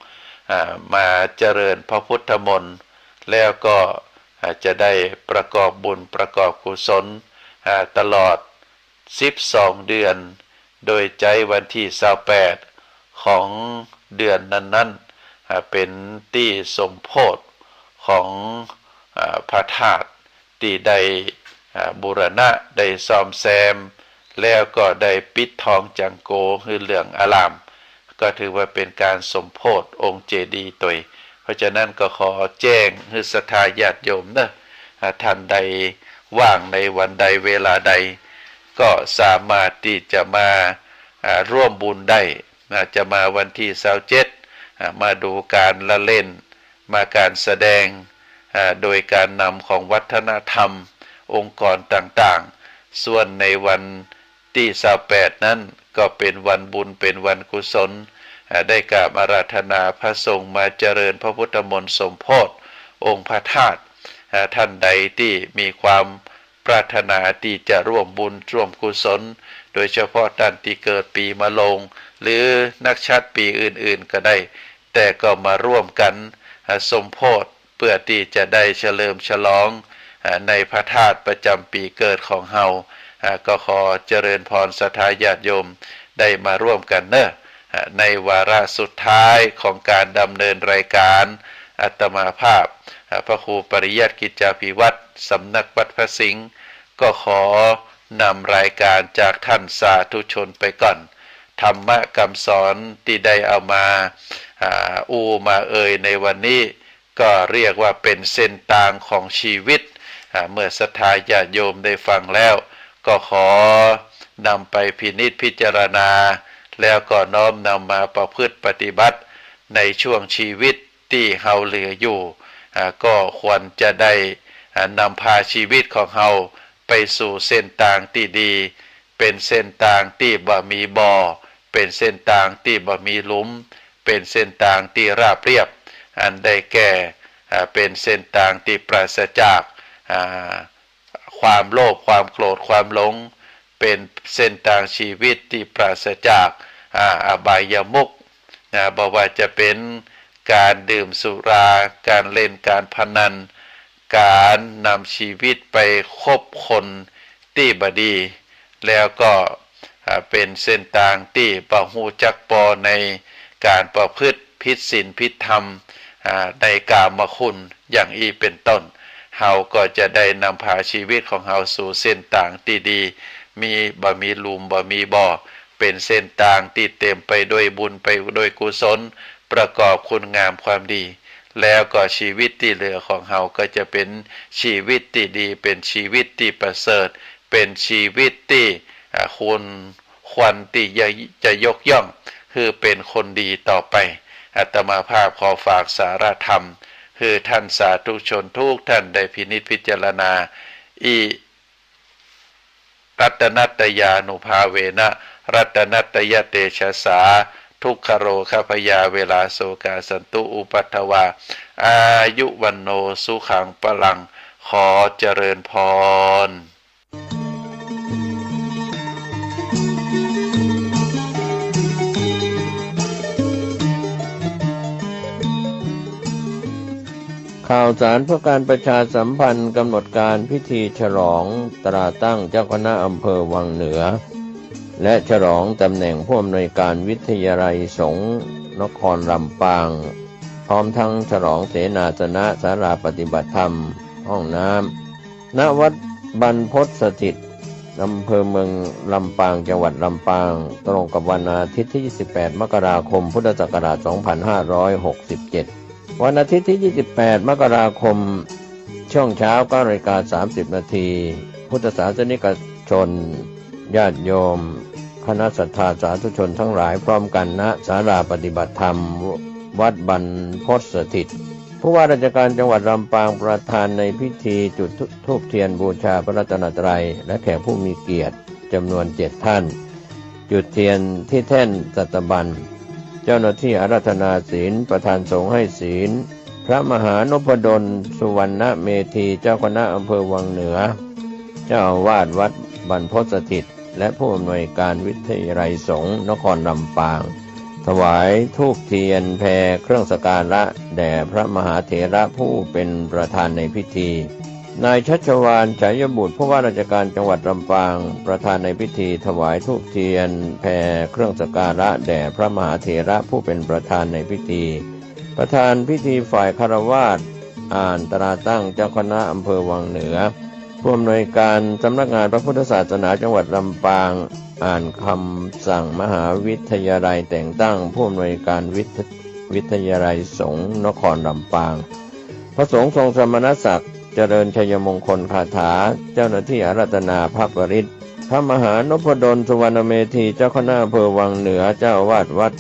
มาเจริญพระพุทธมนต์แล้วก็จะได้ประกอบบุญประกอบกุศลตลอด12เดือนโดยใจวันที่28ของเดือนนั้นเป็นที่สมโภชของพระธาตุที่ได้บูรณะได้ซ่อมแซมแล้วก็ได้ปิดทองจังโกคือเหลืองอลามก็ถือว่าเป็นการสมโภชองค์เจดีย์ตยเพราะฉะนั้นก็ขอแจ้งให้ศรัทธาญาติโยมท่านใดว่างในวันใดเวลาใดก็สามารถที่จะมาร่วมบุญได้จะมาวันที่27มาดูการละเล่นมาการแสดงโดยการนำของวัฒนธรรมองค์กรต่างๆส่วนในวันที่28นั้นก็เป็นวันบุญเป็นวันกุศลได้กราบอาราธนาพระสงฆ์มาเจริญพระพุทธมนต์สมโภชองค์พระธาตุท่านใดที่มีความปรารถนาที่จะร่วมบุญร่วมกุศลโดยเฉพาะท่านที่เกิดปีมะโรงหรือนักชัดปีอื่นๆก็ได้แต่ก็มาร่วมกันสมโภชเพื่อที่จะได้เฉลิมฉลองในพระธาตุประจำปีเกิดของเฮาก็ขอเจริญพรศรัทธาญาติโยมได้มาร่วมกันในวาระสุดท้ายของการดำเนินรายการอาตมาภาพพระครูปริยัติกิจจาภิวัตรสำนักวัดพระสิงห์ก็ขอนำรายการจากท่านสาธุชนไปก่อนธรรมะคำสอนที่ได้เอามามาในวันนี้ก็เรียกว่าเป็นเส้นทางของชีวิตเมื่อศรัทธาญาติโยมได้ฟังแล้วก็ขอนำไปพินิจพิจารณาแล้วก็น้อมนำมาประพฤติปฏิบัติในช่วงชีวิตที่เฮาเหลืออยู่ก็ควรจะได้นำพาชีวิตของเฮาไปสู่เส้นทางที่ดีเป็นเส้นทางที่บ่มีบ่อเป็นเส้นทางที่บ่มีหลุมเป็นเส้นทางที่ราบเรียบอันได้แก่เป็นเส้นทางที่ปราศจากความโลภความโกรธความหลงเป็นเส้นทางชีวิตที่ปราศจากอบายมุขบอกว่าจะเป็นการดื่มสุราการเล่นการพนันการนำชีวิตไปคบคนที่บดี แล้วก็เป็นเส้นทางที่ปะหูจักปอในการประพฤติผิดศีลผิดธรรม ในกามคุณอย่างอีเป็นต้นเฮาก็จะได้นำพาชีวิตของเฮาสู่เส้นต่างที่ดีมีบ่มีหลุมบ่มีบ่อเป็นเส้นต่างที่เต็มไปด้วยบุญไปด้วยกุศลประกอบคุณงามความดีแล้วก็ชีวิตที่เหลือของเฮาก็จะเป็นชีวิตที่ดีเป็นชีวิตที่ประเสริฐเป็นชีวิตที่คุณควันที่จะยกย่องคือเป็นคนดีต่อไปอาตมาภาพขอฝากสารธรรมคือท่านสาธุชนทุกท่านได้พินิจพิจารณาอีรัตนัตยานุภาเวนะรัตนัตยเตชะสาทุกขโรคพยาเวลาโสกาสันตุอุปัฏฐวาอายุวันโนสุขังปลังขอเจริญพรข่าวสารเพื่อการประชาสัมพันธ์กำหนดการพิธีฉลองตราตั้งเจ้าคณะอำเภอวังเหนือและฉลองตำแหน่งผู้อำนวยการวิทยาลัยสงฆ์นครลำปางพร้อมทั้งฉลองเสนาสนะศาลาปฏิบัติธรรมห้องน้ำณวัดบรรพตสถิตอำเภอเมืองลำปางจังหวัดลำปางตรงกับวันอาทิตย์ที่28มกราคมพุทธศักราช2567วันอาทิตย์ที่28มกราคมช่วงเช้า9:30 น.พุทธศาสนิกชนญาติโยมคณะศรัทธาสาธุชนทั้งหลายพร้อมกันณศาลาปฏิบัติธรรมวัดบรรพตสถิตผู้ว่าราชการจังหวัดลำปางประธานในพิธีจุดธูปเทียนบูชาพระรัตนตรัยและแขกผู้มีเกียรติจำนวน7 ท่านจุดเทียนที่แท่นสัตบัญเจ้าหน้าที่อาราธนาศีลประธานสงฆ์ให้ศีลพระมหานพดลสุวรรณเมธีเจ้าคณะอำเภอวังเหนือเจ้าอาวาสวัดบรรพตสถิตและผู้อำนวยการวิทยาลัยสงฆ์นครลำปางถวายธูปเทียนแพเครื่องสักการะแด่พระมหาเถระผู้เป็นประธานในพิธีนายชัชวาลฉายบุตรผู้ว่าราชการจังหวัดลำปางประธานในพิธีถวายธูปเทียนแพเครื่องสักการะแด่พระมหาเถระผู้เป็นประธานในพิธีประธานพิธีฝ่ายคฤหัสถ์อ่านตราตั้งเจ้าคณะอำเภอวังเหนือผู้อำนวยการสำนักงานพระพุทธศาสนาจังหวัดลำปางอ่านคำสั่งมหาวิทยาลัยแต่งตั้งผู้อำนวยการวิทยาลัยสงฆ์นครลำปางพระสงฆ์ทรงสมณศักดิ์เจริญชัยมงคลคาถาเจ้าหน้าที่อาราธนาพระปริตรพระมหานพดลสุวรรณเมธีเจ้าคณะอำเภอวังเหนือเจ้าอาวาสวัด